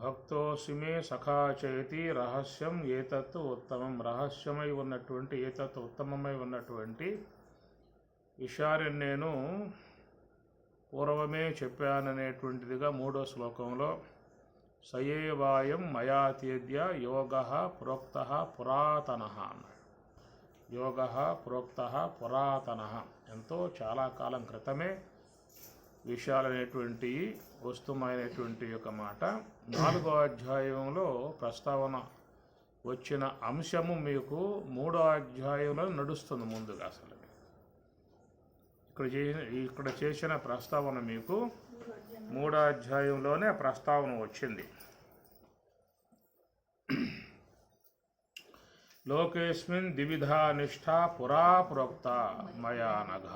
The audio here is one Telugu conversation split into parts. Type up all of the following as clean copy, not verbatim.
భక్తోసి మే సఖా చేతి రహస్యం ఏతత్తు ఉత్తమం. రహస్యమై ఉన్నటువంటి ఏతత్తు ఉత్తమమై ఉన్నటువంటి విషయాన్ని నేను పూర్వమే చెప్పాననేటువంటిదిగా 3వ శ్లోకంలో సయేవాయం మయాతేద్య యోగ ప్రోక్త పురాతన అన్నాడు. యోగ ప్రోక్త పురాతన, ఎంతో చాలా కాలం క్రితమే విషయాలనేటువంటి వస్తుమైనటువంటి యొక్క మాట 4వ అధ్యాయంలో ప్రస్తావన వచ్చిన అంశము మీకు 3వ అధ్యాయంలో నడుస్తుంది. ముందుగా అసలు ఇక్కడ చేసిన ప్రస్తావన మీకు 3వ అధ్యాయంలోనే ప్రస్తావన వచ్చింది. లోకేస్మిన్ ద్విధా నిష్ఠా పురా ప్రోక్త మయా నఘ.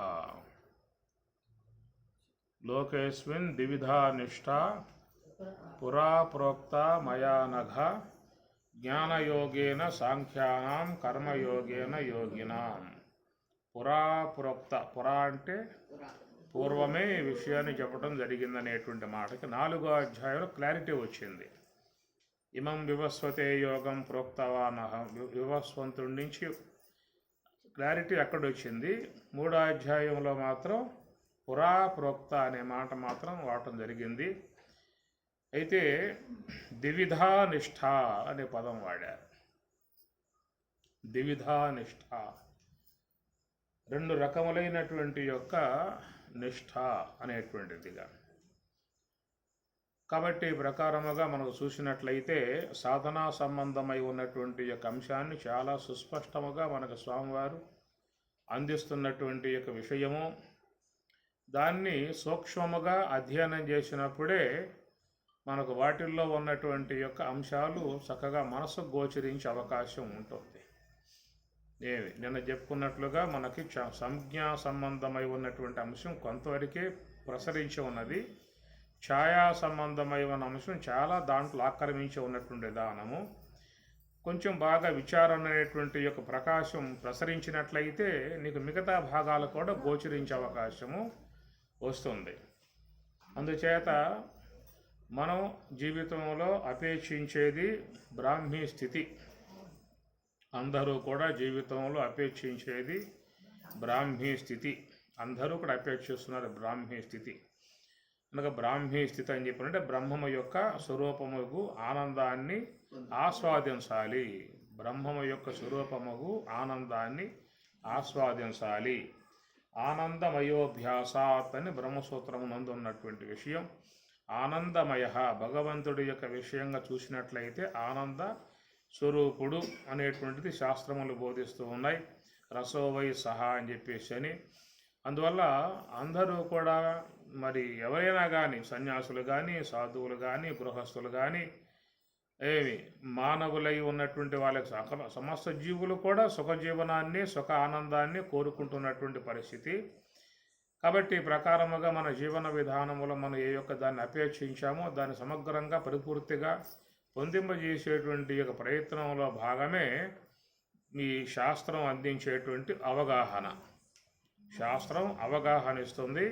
లోకేస్మిన్ ద్విధా నిష్ఠా పురా ప్రోక్త మయా నఘ. జ్ఞానయోగేన సాంఖ్యానాం కర్మయోగేన యోగినాం. పురా ప్రోక్త, పురా అంటే పూర్వమే ఈ విషయాన్ని చెప్పడం జరిగిందనేటువంటి మాటకి 4వ అధ్యాయంలో క్లారిటీ వచ్చింది. ఇమం వివస్వతే యోగం ప్రోక్తవానహ. వివస్వంతుడి నుంచి క్లారిటీ ఎక్కడొచ్చింది. 3వ అధ్యాయంలో మాత్రం పురా ప్రోక్త అనే మాట మాత్రం వాడటం జరిగింది. అయితే ద్విధా నిష్ఠ అనే పదం వాడారు. ద్విధా నిష్ఠ, 2 రకములైనటువంటి యొక్క నిష్ఠ అనేటువంటిదిగా. కాబట్టి ఈ ప్రకారముగా మనకు చూసినట్లయితే సాధనా సంబంధమై ఉన్నటువంటి యొక్క అంశాన్ని చాలా సుస్పష్టముగా మనకు స్వామివారు అందిస్తున్నటువంటి యొక్క విషయము. దాన్ని సూక్ష్మముగా అధ్యయనం చేసినప్పుడే మనకు వాటిల్లో ఉన్నటువంటి యొక్క అంశాలు చక్కగా మనసుకు గోచరించే అవకాశం ఉంటుంది. నిన్న చెప్పుకున్నట్లుగా మనకి సంజ్ఞా సంబంధమై ఉన్నటువంటి అంశం కొంతవరకే ప్రసరించి ఉన్నది. ఛాయా సంబంధమై ఉన్న అంశం చాలా దాంట్లో ఆక్రమించి ఉన్నటువంటి విధానము. కొంచెం బాగా విచారణ అనేటువంటి యొక్క ప్రకాశం ప్రసరించినట్లయితే నీకు మిగతా భాగాలు కూడా గోచరించే అవకాశము వస్తుంది. అందుచేత మనం జీవితంలో అపేక్షించేది బ్రాహ్మీ స్థితి. అందరూ కూడా జీవితంలో అపేక్షించేది బ్రాహ్మీ స్థితి. అందరూ కూడా అపేక్షిస్తున్నారు బ్రాహ్మీ స్థితి. అనగా బ్రాహ్మీ స్థితి అని చెప్పినట్టే బ్రహ్మము యొక్క స్వరూపముగు ఆనందాన్ని ఆస్వాదించాలి. బ్రహ్మము యొక్క స్వరూపముగు ఆనందాన్ని ఆస్వాదించాలి. ఆనందమయోభ్యాసాత్ అని బ్రహ్మసూత్రము నందు ఉన్నటువంటి విషయం. ఆనందమయ, భగవంతుడి యొక్క విషయంగా చూసినట్లయితే ఆనంద స్వరూపుడు అనేటువంటిది శాస్త్రములు బోధిస్తూ ఉన్నాయి. రసోవై సహా అని చెప్పేసి అని. అందువల్ల అందరూ కూడా మరి ఎవరైనా కానీ సన్యాసులు కానీ సాధువులు కానీ గృహస్థులు కానీ మానవులై ఉన్నటువంటి వాళ్ళకి సమస్త జీవులు కూడా సుఖజీవనాన్ని సుఖ ఆనందాన్ని కోరుకుంటున్నటువంటి పరిస్థితి. కాబట్టి ప్రకారముగా మన జీవన విధానములో మనం ఏ యొక్క దాన్ని అపేక్షించామో దాన్ని సమగ్రంగా పరిపూర్తిగా పొందింపజేసేటువంటి యొక్క ప్రయత్నంలో భాగమే ఈ శాస్త్రం అందించేటువంటి అవగాహన. శాస్త్రం అవగాహన ఇస్తుంది,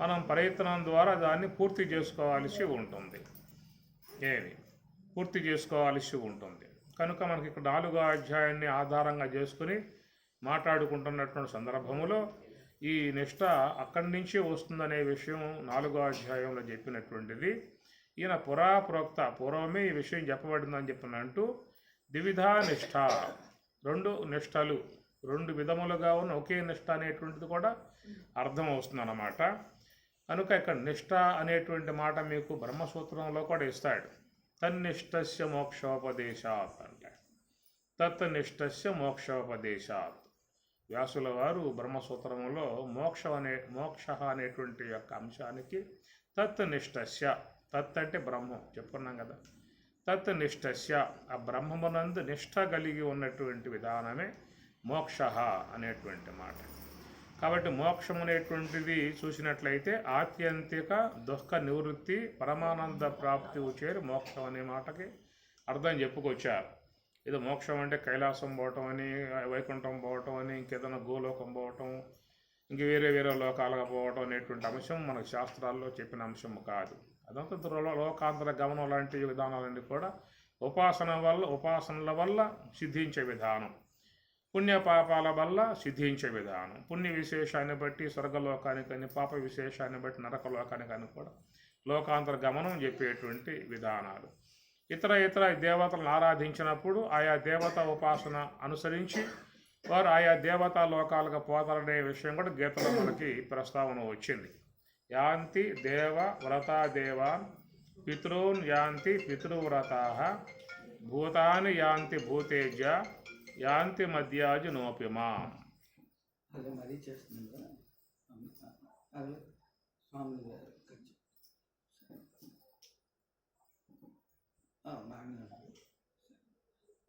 మనం ప్రయత్నం ద్వారా దాన్ని పూర్తి చేసుకోవాల్సి ఉంటుంది. పూర్తి చేసుకోవాల్సి ఉంటుంది. కనుక మనకి ఇక్కడ 4వ అధ్యాయాన్ని ఆధారంగా చేసుకుని మాట్లాడుకుంటున్నటువంటి సందర్భములో ఈ నిష్ఠ అక్కడి నుంచి వస్తుందనే విషయం 4వ అధ్యాయంలో చెప్పినటువంటిది. ఈయన పురాప్రోక్త, పూర్వమే ఈ విషయం చెప్పబడిందని చెప్పినంటూ ద్విధా నిష్ఠ, 2 నిష్ఠలు, 2 విధములుగా ఉన్న ఒకే నిష్ఠ అనేటువంటిది కూడా అర్థం వస్తుందన్నమాట. కనుక ఇక్కడ నిష్ఠ అనేటువంటి మాట మీకు బ్రహ్మసూత్రంలో కూడా ఇస్తాడు. తన్నిష్టస్య మోక్షోపదేశాత్ అంటే తత్నిష్టస్య మోక్షోపదేశాత్. వ్యాసుల వారు బ్రహ్మసూత్రములో మోక్ష అనేటువంటి యొక్క అంశానికి తత్నిష్టస్య, తత్ అంటే బ్రహ్మం చెప్పుకున్నాం కదా, తత్నిష్టస్య ఆ బ్రహ్మమునందు నిష్ఠ కలిగి ఉన్నటువంటి విధానమే మోక్ష అనేటువంటి మాట. కాబట్టి మోక్షం అనేటువంటిది చూసినట్లయితే ఆత్యంతిక దుఃఖ నివృత్తి పరమానంద ప్రాప్తి వచ్చేది మోక్షం అనే మాటకి అర్థం చెప్పుకొచ్చారు. ఇది మోక్షం అంటే కైలాసం పోవటం అని, వైకుంఠం పోవటం అని, ఇంకేదైనా గోలోకం పోవటం, ఇంక వేరే వేరే లోకాలుగా పోవటం అనేటువంటి అంశం మనకు శాస్త్రాల్లో చెప్పిన అంశం కాదు. అదంతా లోకాంతర గమనం లాంటి విధానాలన్నీ కూడా ఉపాసనల వల్ల సిద్ధించే విధానం, పుణ్యపాపాల వల్ల సిద్ధించే విధానం. పుణ్య విశేషాన్ని బట్టి స్వర్గలోకానికని, పాప విశేషాన్ని బట్టి నరకలోకానికని కూడా లోకాంతర గమనం చెప్పేటువంటి విధానాలు. ఇతర దేవతలను ఆరాధించినప్పుడు ఆయా దేవత ఉపాసన అనుసరించి వారు ఆయా దేవతా లోకాలకు పోతారనే విషయం కూడా గీతలో మనకి ప్రస్తావన వచ్చింది. యాంతి దేవ వ్రతా దేవాన్ పితॄన్ యాంతి పితృవ్రతా భూతాని యాంతి భూతేజ యాంతి మధ్యాజు నోపిమా.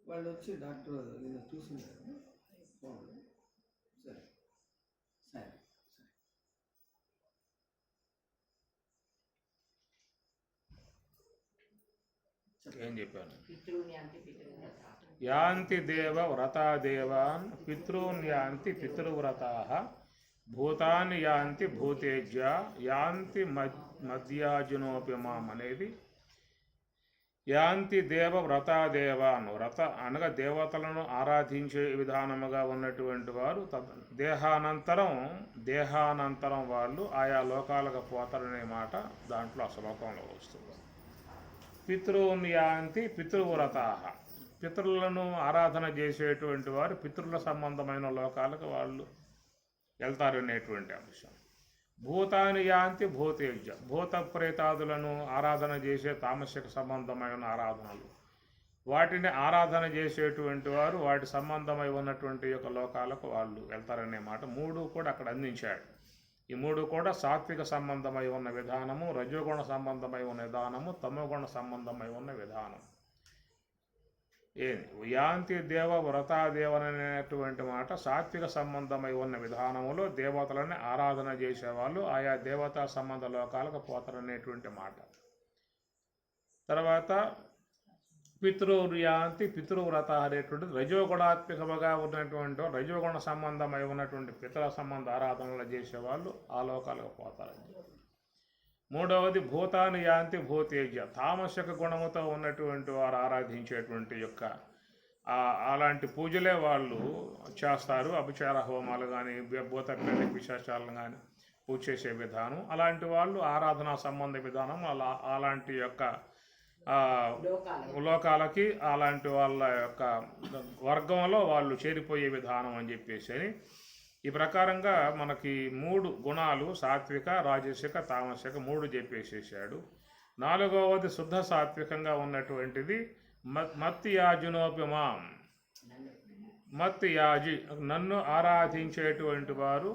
వాళ్ళు వచ్చి డాక్టర్ చూసింటారు. సరే సరే ఏం చెప్పాను? యాంతి దేవ వ్రతా దేవాన్ పితॄన్ యాంతి పితృవ్రతా భూతాన్ని యాంతి భూతేజ యాంతి మధ్యాజునోపిమాం అనేది యాంతి దేవ వ్రతా దేవాన్. వ్రత అనగా దేవతలను ఆరాధించే విధానముగా ఉన్నటువంటి వారు దేహానంతరం వాళ్ళు ఆయా లోకాలకు పోతారనే మాట దాంట్లో ఆ శ్లోకంలో వస్తుంది. పితృన్ యాంతి పితృవ్రతా, పితృలను ఆరాధన చేసేటువంటి వారు పితృల సంబంధమైన లోకాలకు వాళ్ళు వెళ్తారనేటువంటి అంశం. భూతాని యాంతి భూతేజ, భూత ప్రేతాదులను ఆరాధన చేసే తామసిక సంబంధమైన ఆరాధనలు, వాటిని ఆరాధన చేసేటువంటి వారు వాటి సంబంధమై ఉన్నటువంటి యొక్క లోకాలకు వాళ్ళు వెళ్తారనే మాట మూడు కూడా అక్కడ అందించాడు. ఈ మూడు కూడా సాత్విక సంబంధమై ఉన్న విధానము, రజోగుణ సంబంధమై ఉన్న విధానము, తమోగుణ సంబంధమై ఉన్న విధానం. యాంతి దేవ వ్రతా దేవననేటువంటి మాట సాత్విక సంబంధమై ఉన్న విధానములో దేవతలని ఆరాధన చేసేవాళ్ళు ఆయా దేవతా సంబంధ లోకాలకు పోతారనేటువంటి మాట. తర్వాత పితృయాంతి పితృవ్రత అనేటువంటిది రజోగుణాత్మకముగా ఉన్నటువంటి రజోగుణ సంబంధమై ఉన్నటువంటి పితృ సంబంధ ఆరాధనలు చేసేవాళ్ళు ఆ లోకాలకు పోతారని. మూడవది భూతాని యాంతి భూతేజ, తామసిక గుణముతో ఉన్నటువంటి వారు ఆరాధించేటువంటి యొక్క అలాంటి పూజలే వాళ్ళు చేస్తారు. అభిచార హోమాలు కానీ భూత ప్రేత విశేషాలను కానీ పూజ చేసే విధానం, అలాంటి వాళ్ళు ఆరాధనా సంబంధ విధానం అలాంటి యొక్క లోకాలకి అలాంటి వాళ్ళ యొక్క వర్గంలో వాళ్ళు చేరిపోయే విధానం అని చెప్పేసి ఈ ప్రకారంగా మనకి మూడు గుణాలు సాత్విక, రాజసిక, తామసిక మూడు చెప్పేసేసాడు. నాలుగవది శుద్ధ సాత్వికంగా ఉన్నటువంటిది మత్యాజునోపిమాం. మత్యాజి, నన్ను ఆరాధించేటువంటి వారు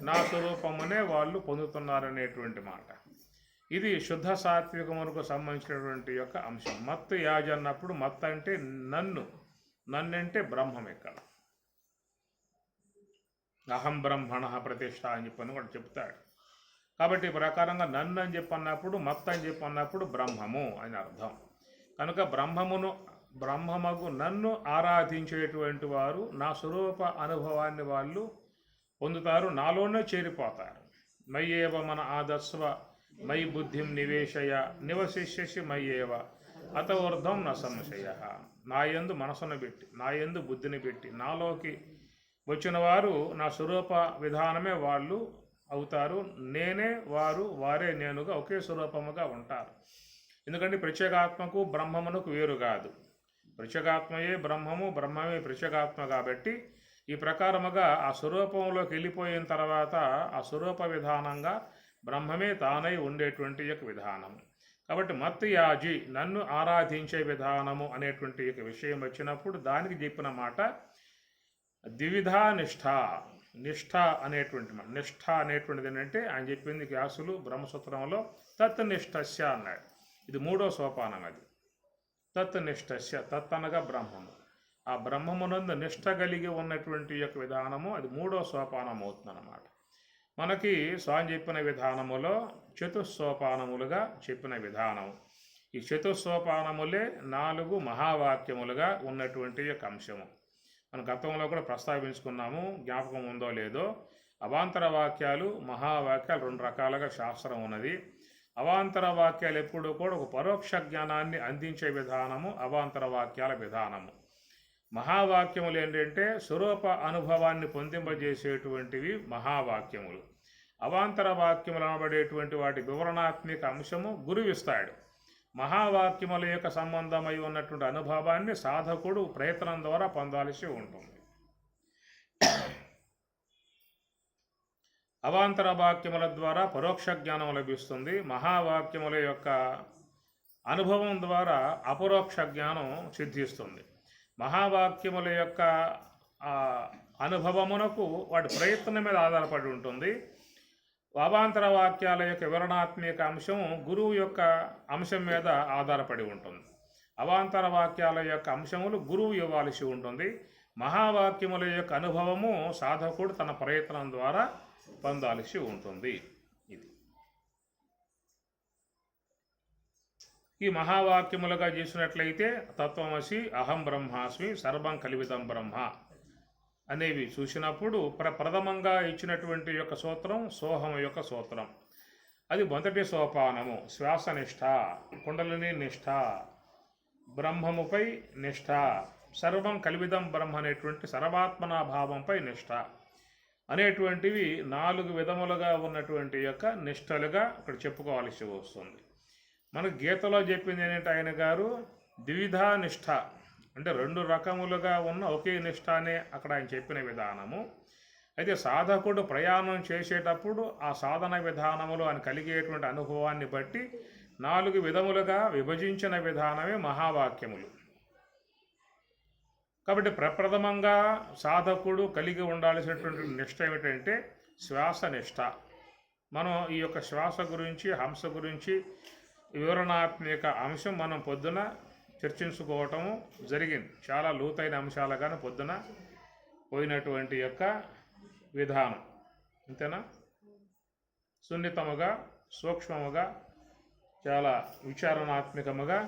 నా స్వరూపమునే వాళ్ళు పొందుతున్నారనేటువంటి మాట. ఇది శుద్ధ సాత్వికమునకు సంబంధించినటువంటి యొక్క అంశం. మత్ యాజి అన్నప్పుడు మత్ అంటే నన్నంటే బ్రహ్మం. ఇక్కడ అహం బ్రహ్మణ ప్రతిష్ట అని చెప్పని కూడా చెప్తాడు. కాబట్టి ఈ ప్రకారంగా నన్ను అని చెప్పన్నప్పుడు, మత్ అని చెప్పన్నప్పుడు బ్రహ్మము అని అర్థం. కనుక బ్రహ్మమగు నన్ను ఆరాధించేటువంటి వారు నా స్వరూప అనుభవాన్ని వాళ్ళు పొందుతారు, నాలోనే చేరిపోతారు. మయ్యేవ మన ఆదస్వ మయి బుద్ధిం నివేశయ నివశిష్యసి మయ్యేవ అత ఊర్ధం న సంశయ. నా యందు మనసును పెట్టి, నా యందు బుద్ధిని పెట్టి నాలోకి వచ్చిన వారు నా స్వరూప విధానమే వాళ్ళు అవుతారు. నేనే వారు, వారే నేనుగా ఒకే స్వరూపముగా ఉంటారు. ఎందుకంటే ప్రత్యేగాత్మకు బ్రహ్మమునకు వేరు కాదు. ప్రత్యేగాత్మయే బ్రహ్మము, బ్రహ్మమే ప్రత్యేగాత్మ. కాబట్టి ఈ ప్రకారముగా ఆ స్వరూపంలోకి వెళ్ళిపోయిన తర్వాత ఆ స్వరూప విధానంగా బ్రహ్మమే తానై ఉండేటువంటి యొక్క విధానము. కాబట్టి మత్ యాజి, నన్ను ఆరాధించే విధానము అనేటువంటి యొక్క విషయం వచ్చినప్పుడు దానికి చెప్పిన మాట ద్విధా నిష్ఠ. నిష్ఠ అనేటువంటి మాట, నిష్ఠ అనేటువంటిది ఏంటంటే ఆయన చెప్పింది వ్యాసులు బ్రహ్మసూత్రంలో తత్ నిష్ఠస్య అన్నాడు. ఇది మూడో సోపానం. అది తత్ నిష్ఠస్య, తత్ అనగా బ్రహ్మము. ఆ బ్రహ్మమునందు నిష్ఠ కలిగి ఉన్నటువంటి యొక్క విధానము అది మూడో సోపానం అవుతుందన్నమాట. మనకి స్వామి చెప్పిన విధానములో చతుస్సోపానములుగా చెప్పిన విధానం. ఈ చతుస్సోపానములే 4 మహావాక్యములుగా ఉన్నటువంటి యొక్క అంశము. మన గతంలో కూడా ప్రస్తావించుకున్నాము, జ్ఞాపకం ఉందో లేదో. అవాంతర వాక్యాలు, మహావాక్యాలు 2 రకాలుగా శాస్త్రం ఉన్నది. అవాంతర వాక్యాలు ఎప్పుడూ కూడా ఒక పరోక్ష జ్ఞానాన్ని అందించే విధానము అవాంతర వాక్యాల విధానము. మహావాక్యములు ఏంటంటే స్వరూప అనుభవాన్ని పొందింపజేసేటువంటివి మహావాక్యములు. అవాంతర వాక్యములు అనబడేటువంటి వాటి వివరణాత్మక అంశము గురువిస్తాడు. మహావాక్యముల యొక్క సంబంధమై ఉన్నటువంటి అనుభవాన్ని సాధకుడు ప్రయత్నం ద్వారా పొందాల్సి ఉంటుంది. అవాంతర వాక్యముల ద్వారా పరోక్ష జ్ఞానం లభిస్తుంది. మహావాక్యముల యొక్క అనుభవం ద్వారా అపరోక్ష జ్ఞానం సిద్ధిస్తుంది. మహావాక్యముల యొక్క అనుభవమునకు వాటి ప్రయత్నం మీద ఆధారపడి ఉంటుంది. అవాంతర వాక్యాల యొక్క వివరణాత్మక అంశం గురువు యొక్క అంశం మీద ఆధారపడి ఉంటుంది. అవాంతర వాక్యాల యొక్క అంశములు గురువు ఇవ్వాల్సి ఉంటుంది. మహావాక్యముల యొక్క అనుభవము సాధకుడు తన ప్రయత్నం ద్వారా పొందాల్సి ఉంటుంది. ఇది ఈ మహావాక్యములుగా చేసినట్లయితే తత్వమసి, అహం బ్రహ్మాస్మి, సర్వం కల్వితం బ్రహ్మ అనేవి చూసినప్పుడు ప్రథమంగా ఇచ్చినటువంటి యొక్క సూత్రం సోహం యొక్క సూత్రం. అది మొదటి సోపానము. శ్వాసనిష్ట, కుండలిని నిష్ఠ, బ్రహ్మముపై నిష్ఠ, సర్వం కల్విదం బ్రహ్మ అనేటువంటి సర్వాత్మనాభావంపై నిష్ఠ అనేటువంటివి 4 విధములుగా ఉన్నటువంటి యొక్క నిష్టలుగా ఇక్కడ చెప్పుకోవాల్సి వస్తుంది. మనకు గీతలో చెప్పింది ఏంటంటే ఆయన గారు ద్విధా నిష్ఠ అంటే 2 రకములుగా ఉన్న ఒకే నిష్ఠ అనే అక్కడ ఆయన చెప్పిన విధానము. అయితే సాధకుడు ప్రయాణం చేసేటప్పుడు ఆ సాధన విధానములు అని కలిగేటువంటి అనుభవాన్ని బట్టి 4 విధములుగా విభజించిన విధానమే మహావాక్యములు. కాబట్టి ప్రప్రథమంగా సాధకుడు కలిగి ఉండాల్సినటువంటి నిష్ట ఏమిటంటే శ్వాస నిష్ట. మనం ఈ యొక్క శ్వాస గురించి, హంస గురించి వివరణాత్మక అంశం మనం పొద్దున చర్చించుకోవటము జరిగింది. చాలా లోతైన అంశాలుగానే పొద్దున పోయినటువంటి యొక్క విధానం అంతేనా, సున్నితముగా, సూక్ష్మముగా, చాలా విచారణాత్మకముగా,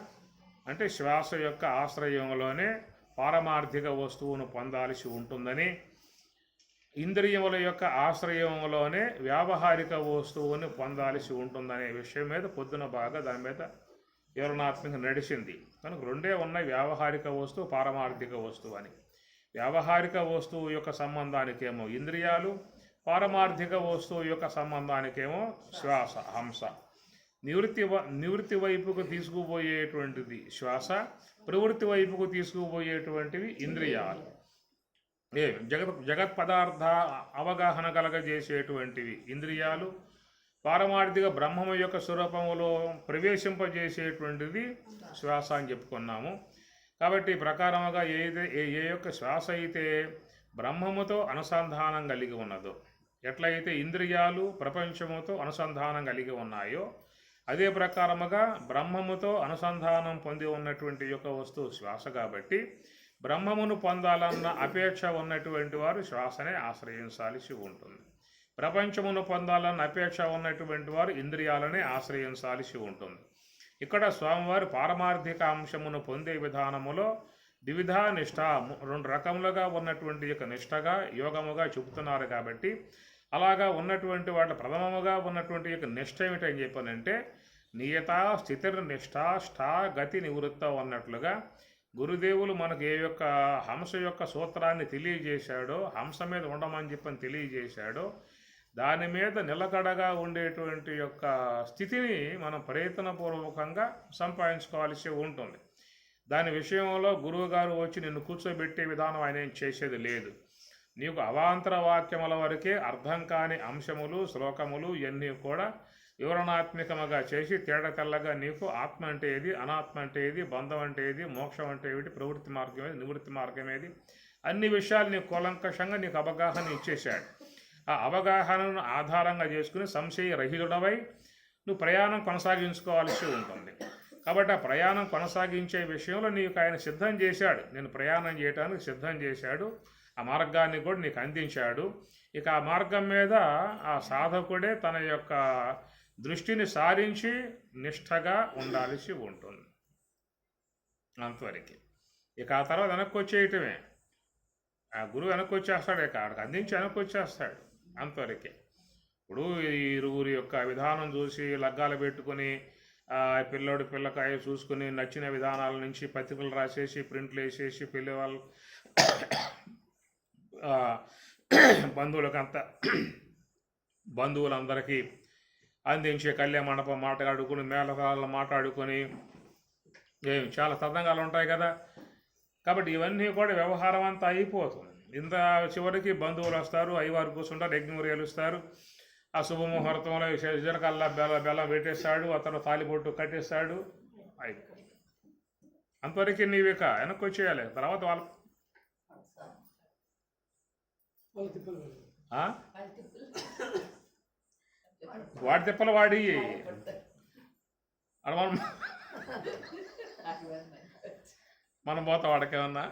అంటే శ్వాస యొక్క ఆశ్రయంలోనే పారమార్థిక వస్తువును పొందాల్సి ఉంటుందని, ఇంద్రియముల యొక్క ఆశ్రయంలోనే వ్యావహారిక వస్తువుని పొందాల్సి ఉంటుందనే విషయం మీద పొద్దున బాగా దాని మీద వివరణాత్మక నడిచింది. కనుక 2 ఉన్నాయి, వ్యావహారిక వస్తువు, పారమార్థిక వస్తువు అని. వ్యావహారిక వస్తువు యొక్క సంబంధానికేమో ఇంద్రియాలు, పారమార్థిక వస్తువు యొక్క సంబంధానికేమో శ్వాస, హంస. నివృత్తి వైపుకు తీసుకుపోయేటువంటిది శ్వాస, ప్రవృత్తి వైపుకు తీసుకుపోయేటువంటివి ఇంద్రియాలు. జగత్ పదార్థ అవగాహన కలగజేసేటువంటివి ఇంద్రియాలు, పారమార్థిక బ్రహ్మము యొక్క స్వరూపములో ప్రవేశింపజేసేటువంటిది శ్వాస అని చెప్పుకున్నాము. కాబట్టి ప్రకారముగా ఏ యొక్క శ్వాస అయితే బ్రహ్మముతో అనుసంధానం కలిగి ఉన్నదో, ఎట్లయితే ఇంద్రియాలు ప్రపంచముతో అనుసంధానం కలిగి ఉన్నాయో, అదే ప్రకారముగా బ్రహ్మముతో అనుసంధానం పొంది ఉన్నటువంటి యొక్క వస్తువు శ్వాస. కాబట్టి బ్రహ్మమును పొందాలన్న అపేక్ష ఉన్నటువంటి వారు శ్వాసనే ఆశ్రయించాల్సి ఉంటుంది. ప్రపంచమును పొందాలన్న అపేక్ష ఉన్నటువంటి వారు ఇంద్రియాలనే ఆశ్రయించాల్సి ఉంటుంది. ఇక్కడ స్వామివారి పారమార్థిక అంశమును పొందే విధానములో ద్విధా నిష్ఠ, 2 రకములుగా ఉన్నటువంటి యొక్క నిష్టగా యోగముగా చెబుతున్నారు. కాబట్టి అలాగా ఉన్నటువంటి వాళ్ళ ప్రథమముగా ఉన్నటువంటి యొక్క నిష్ట ఏమిటని చెప్పానంటే నియత స్థితిర్నిష్ట ష్ఠా గతి నివృత్త అన్నట్లుగా గురుదేవులు మనకు ఏ యొక్క హంస యొక్క సూత్రాన్ని తెలియజేశాడో, హంస మీద ఉండమని చెప్పని తెలియజేశాడో, దాని మీద నిలకడగా ఉండేటువంటి యొక్క స్థితిని మనం ప్రయత్నపూర్వకంగా సంపాదించుకోవాల్సి ఉంటుంది. దాని విషయంలో గురువుగారు వచ్చి నిన్ను కూర్చోబెట్టే విధానం ఆయన ఏం చేసేది లేదు. నీకు అవాంతర వాక్యముల వరకే అర్థం కాని అంశములు, శ్లోకములు ఇవన్నీ కూడా వివరణాత్మకముగా చేసి తెల్లగా నీకు ఆత్మ అంటే ఏది, అనాత్మ అంటే ఏది, బంధం అంటే ఏది, మోక్షం అంటే ఏమిటి, ప్రవృత్తి మార్గం ఏది, నివృత్తి మార్గం ఏది, అన్ని విషయాలు నీకు కూలంకషంగా నీకు అవగాహన ఇచ్చేశాడు. ఆ అవగాహనను ఆధారంగా చేసుకుని సంశయరహితుడవై నువ్వు ప్రయాణం కొనసాగించుకోవాల్సి ఉంటుంది. కాబట్టి ఆ ప్రయాణం కొనసాగించే విషయంలో నీకు ఆయన సిద్ధం చేశాడు. నేను ప్రయాణం చేయడానికి సిద్ధం చేశాడు. ఆ మార్గాన్ని కూడా నీకు అందించాడు. ఇక ఆ మార్గం మీద ఆ సాధకుడే తన యొక్క దృష్టిని సారించి నిష్ఠగా ఉండాల్సి ఉంటుంది. అంతవరకు. ఇక ఆ తర్వాత వెనక్కి వచ్చేయటమే. ఆ గురువు వెనక్కి వచ్చేస్తాడు. ఇక ఆడికి అందించి వెనక్కి వచ్చేస్తాడు. అంతవరకే. ఇప్పుడు ఈ ఇరువురి యొక్క విధానం చూసి లగ్గాలు పెట్టుకొని పిల్లోడి పిల్లకాయ చూసుకుని నచ్చిన విధానాల నుంచి పత్రికలు రాసేసి ప్రింట్లు వేసేసి పెళ్లి వాళ్ళు బంధువులందరికీ అందించే కళ్యాణ మండపం మాట్లాడుకుని మేళతాళాలు మాట్లాడుకొని చాలా తతంగాలు ఉంటాయి కదా. కాబట్టి ఇవన్నీ కూడా వ్యవహారం అంతా అయిపోతుంది. ఇంత చివరికి బంధువులు వస్తారు, అయ్యవారు కూర్చుంటారు, యజ్ఞములు గెలుస్తారు. ఆ శుభముహూర్తంలో జీలకల్లా బెల్లం పెట్టేస్తాడు, అతను తాలిబొట్టు కట్టేస్తాడు, అయిపోతుంది. అంతవరకు నీవిక వెనక్కి వచ్చేయాలి. తర్వాత వాడి తిప్పలు వాడి మనం పోతాం వాడికేమన్నా.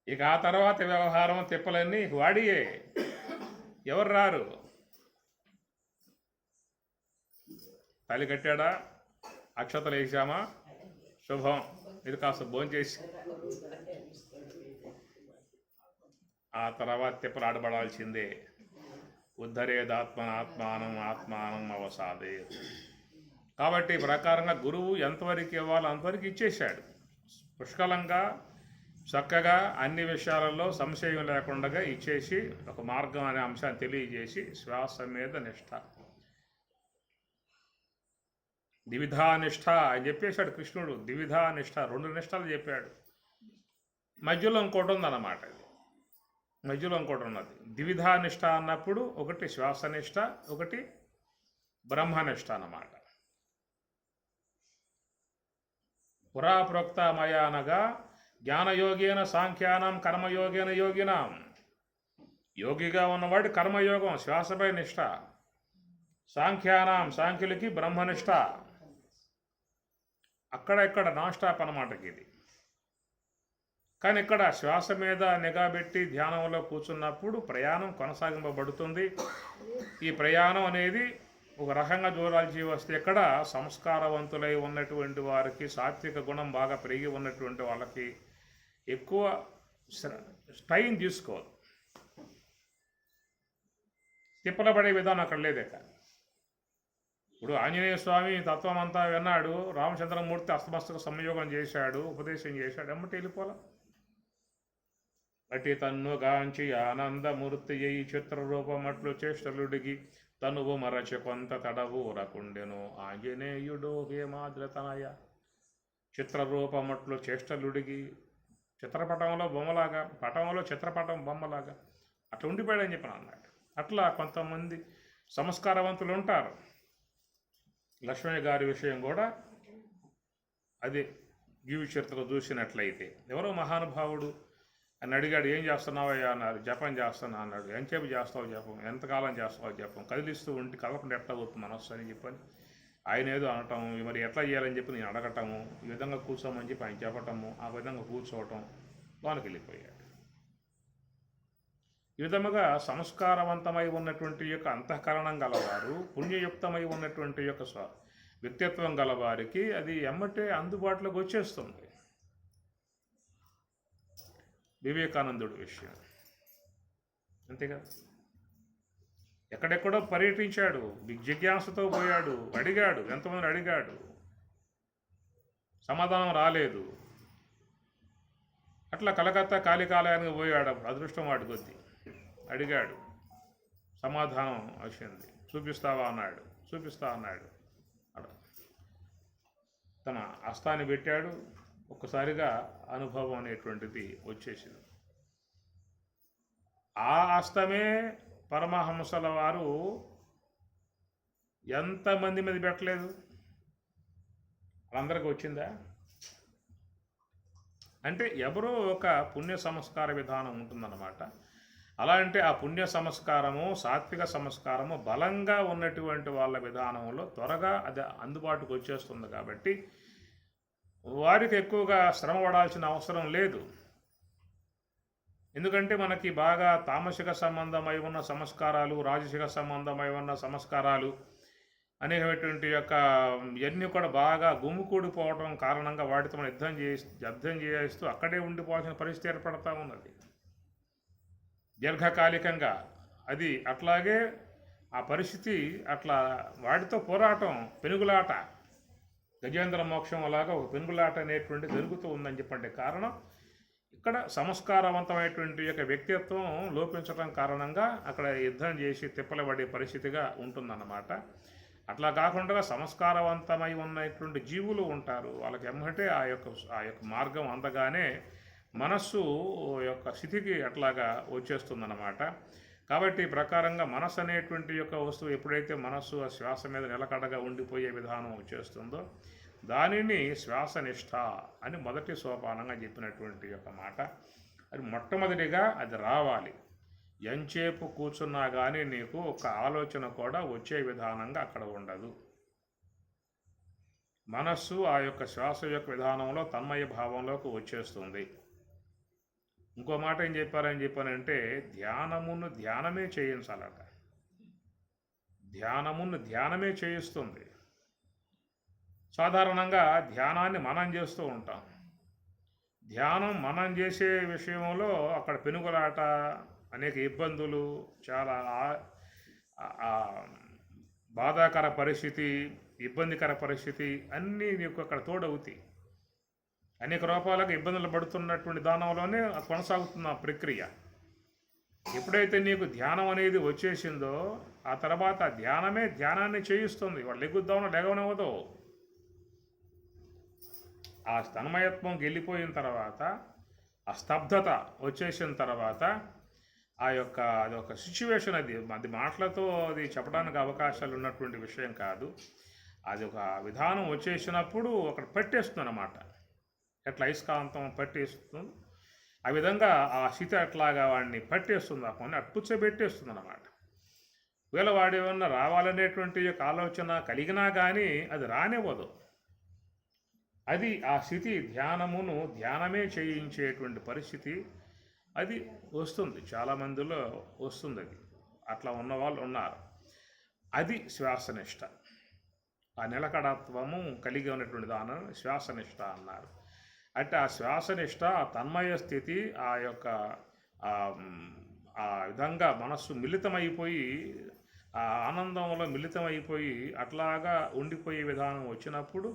ఇక ఆ తర్వాత వ్యవహారం తిప్పలన్నీ వాడియే, ఎవరు రారు. తల్లి కట్టాడా, అక్షతలు వేసామా, శుభం, ఇది కాస్త భోంచేసి ఆ తర్వాత తిప్పలు ఆడబడాల్సిందే. ఉద్ధరేదాత్మనాత్మానం ఆత్మానం అవసాదే. కాబట్టి ప్రకారంగా గురువు ఎంతవరకు ఇవ్వాలో అంతవరకు ఇచ్చేశాడు. పుష్కలంగా చక్కగా అన్ని విషయాలలో సంశయం లేకుండా ఇచ్చేసి ఒక మార్గం అనే అంశాన్ని తెలియజేసి శ్వాస మీద నిష్ఠ, ద్విధా నిష్ఠ అని చెప్పేశాడు కృష్ణుడు. ద్విధా నిష్ఠ, 2 నిష్ఠలు చెప్పాడు. మధ్యలో ఇంకోటి ఉందన్నమాట. ఇది మధ్యలో ఇంకోటి ఉన్నది. ద్విధా నిష్ఠ అన్నప్పుడు ఒకటి శ్వాసనిష్ట, ఒకటి బ్రహ్మనిష్ట అన్నమాట. పురాప్రోక్త మయ అనగా జ్ఞానయోగేన సాంఖ్యానం కర్మయోగేన యోగినాం. యోగిగా ఉన్నవాడి కర్మయోగం శ్వాసపై నిష్ఠ, సాంఖ్యానం సాంఖ్యులకి బ్రహ్మనిష్ట. అక్కడ ఇక్కడ నాన్ స్టాప్ అన్నమాటకి ఇది. కానీ ఇక్కడ శ్వాస మీద నిఘా పెట్టి ధ్యానంలో కూర్చున్నప్పుడు ప్రయాణం కొనసాగింపబడుతుంది. ఈ ప్రయాణం అనేది ఒక రకంగా చూడాల్సి వస్తే ఇక్కడ సంస్కారవంతులై ఉన్నటువంటి వారికి, సాత్విక గుణం బాగా పెరిగి ఉన్నటువంటి వాళ్ళకి ఎక్కువ టైం తీసుకోదు. తిప్పలబడే విధానం అక్కడ లేదే. ఇప్పుడు ఆంజనేయ స్వామి తత్వం అంతా విన్నాడు, రామచంద్రమూర్తి అస్తమస్తక సంయోగం చేశాడు, ఉపదేశం చేశాడు, ఎమ్మటి వెళ్ళిపోలా. అటి తన్ను గాంచి ఆనందమూర్తి అయి చిత్రరూపమట్లు చేష్టలుడిగి తనువు మరచి కొంత తడవూరకుండెను ఆంజనేయుడు హేమాద్రతనయ. చిత్రరూపమట్లు చేష్టలుడిగి, చిత్రపటంలో బొమ్మలాగా, పటంలో చిత్రపటం బొమ్మలాగా అట్లా ఉండిపోయాడని చెప్పిన అన్నాడు. అట్లా కొంతమంది సంస్కారవంతులు ఉంటారు. లక్ష్మయ్య గారి విషయం కూడా అదే జీవి చరిత్రలో చూసినట్లయితే, ఎవరో మహానుభావుడు అని అడిగాడు, ఏం చేస్తున్నావయ్యా అన్నారు. జపం చేస్తున్నా అన్నాడు. ఎంతసేపు చేస్తావు జపం, ఎంతకాలం చేస్తావు జపం, కదిలిస్తూ ఉండి కదలకుండా ఎట్లా అవుతుంది మనస్సు అని చెప్పని ఆయన ఏదో అనటం, మరి ఎట్లా చేయాలని చెప్పి నేను అడగటము, ఈ విధంగా కూర్చోమని చెప్పి ఆయన చెప్పటము, ఆ విధంగా కూర్చోవటం, లోనికి వెళ్ళిపోయాడు. ఈ విధముగా సంస్కారవంతమై ఉన్నటువంటి యొక్క అంతఃకరణం గలవారు, పుణ్యయుక్తమై ఉన్నటువంటి యొక్క వ్యక్తిత్వం గలవారికి అది ఎమ్మటే అందుబాటులోకి వచ్చేస్తుంది. వివేకానందుడు విషయం అంతేగా, ఎక్కడెక్కడో పర్యటించాడు, జిజ్ఞాసతో పోయాడు, అడిగాడు, ఎంతమంది అడిగాడు, సమాధానం రాలేదు. అట్లా కలకత్తా కాళికాలయానికి పోయాడు, అదృష్టం వాడి కొద్దీ అడిగాడు, సమాధానం వచ్చింది. చూపిస్తావా అన్నాడు, చూపిస్తా అన్నాడు. తన హస్తాన్ని పెట్టాడు, ఒక్కసారిగా అనుభవం అనేటువంటిది వచ్చేసింది. ఆ హస్తమే పరమహంసల వారు ఎంతమంది మీద పెట్టలేదు, అందరికి వచ్చిందా అంటే ఎవరో ఒక పుణ్య సంస్కార విధానం ఉంటుందన్నమాట. అలా అంటే ఆ పుణ్య సంస్కారము, సాత్విక సంస్కారము బలంగా ఉన్నటువంటి వాళ్ళ విధానంలో త్వరగా అది అందుబాటుకు వచ్చేస్తుంది. కాబట్టి వారికి ఎక్కువగా శ్రమ పడాల్సిన అవసరం లేదు. ఎందుకంటే మనకి బాగా తామసిక సంబంధమై ఉన్న సంస్కారాలు, రాజసిక సంబంధమై ఉన్న సంస్కారాలు అనేటువంటి యొక్క ఇవన్నీ కూడా బాగా గుమ్ముకూడిపోవడం కారణంగా వాటితో మనం యుద్ధం చేస్తూ అక్కడే ఉండిపోవాల్సిన పరిస్థితి ఏర్పడతా ఉన్నది దీర్ఘకాలికంగా. అది అట్లాగే ఆ పరిస్థితి అట్లా వాటితో పోరాటం, పెనుగులాట, గజేంద్ర మోక్షం అలాగా ఒక పెనుగులాట అనేటువంటి జరుగుతూ ఉందని చెప్పండి. కారణం ఇక్కడ సంస్కారవంతమైనటువంటి యొక్క వ్యక్తిత్వం లోపించడం కారణంగా అక్కడ యుద్ధం చేసి తిప్పలబడే పరిస్థితిగా ఉంటుందన్నమాట. అట్లా కాకుండా సంస్కారవంతమై ఉన్నటువంటి జీవులు ఉంటారు. వాళ్ళకి ఎమ్మటే ఆ యొక్క మార్గం అందగానే మనస్సు యొక్క స్థితికి అట్లాగా వచ్చేస్తుందన్నమాట. కాబట్టి ఈ ప్రకారంగా మనస్సు అనేటువంటి యొక్క వస్తువు ఎప్పుడైతే మనస్సు ఆ శ్వాస మీద నిలకడగా ఉండిపోయే విధానం వచ్చేస్తుందో దానిని శ్వాసనిష్ట అని మొదటి సోపానంగా చెప్పినటువంటి యొక్క మాట. అది మొట్టమొదటిగా అది రావాలి. ఎంచేపు కూర్చున్నా కానీ నీకు ఒక ఆలోచన కూడా వచ్చే విధానంగా అక్కడ ఉండదు. మనస్సు ఆ యొక్క శ్వాస యొక్క విధానంలో తన్మయ భావంలోకి వచ్చేస్తుంది. ఇంకో మాట ఏం చెప్పానంటే ధ్యానమును ధ్యానమే చేయించాలట. ధ్యానమును ధ్యానమే చేయిస్తుంది. సాధారణంగా ధ్యానాన్ని మనం చేస్తూ ఉంటాం. ధ్యానం మనం చేసే విషయంలో అక్కడ పెనుగులాట, అనేక ఇబ్బందులు, చాలా బాధాకర పరిస్థితి, ఇబ్బందికర పరిస్థితి అన్నీ నీకు అక్కడ తోడవుతాయి. అనేక రూపాలకు ఇబ్బందులు పడుతున్నటువంటి దానంలోనే కొనసాగుతున్న ప్రక్రియ. ఎప్పుడైతే నీకు ధ్యానం అనేది వచ్చేసిందో ఆ తర్వాత ధ్యానమే ధ్యానాన్ని చేయిస్తుంది. వాళ్ళు లెగుద్దామో లేవనవదో ఆ తన్మయత్వంకి వెళ్ళిపోయిన తర్వాత, ఆ స్తబ్దత వచ్చేసిన తర్వాత అది ఒక సిచ్యువేషన్, అది మాటలతో అది చెప్పడానికి అవకాశాలు ఉన్నటువంటి విషయం కాదు. అది ఒక విధానం వచ్చేసినప్పుడు అక్కడ పట్టేస్తుంది అన్నమాట. ఎట్లా అయస్కాంతం పట్టేస్తుంది ఆ విధంగా ఆ స్థితి అట్లాగా వాడిని పట్టేస్తుంది, ఆ పని అట్టుచబెట్టేస్తుంది అన్నమాట. ఒకవేళ వాడు ఏమన్నా రావాలనేటువంటి యొక్క ఆలోచన కలిగినా కానీ అది రానివ్వదు. అది ఆ స్థితి ధ్యానమును ధ్యానమే చేయించేటువంటి పరిస్థితి అది వస్తుంది. చాలామందిలో వస్తుంది. అది అట్లా ఉన్నవాళ్ళు ఉన్నారు. అది శ్వాసనిష్ట. ఆ నిలకడత్వము కలిగి ఉన్నటువంటి దానిని శ్వాసనిష్ట అన్నారు. అంటే ఆ శ్వాసనిష్ట, ఆ తన్మయ స్థితి, ఆ యొక్క ఆ విధంగా మనస్సు మిళితమైపోయి ఆ ఆనందంలో మిళితమైపోయి అట్లాగా ఉండిపోయే విధానం వచ్చినప్పుడు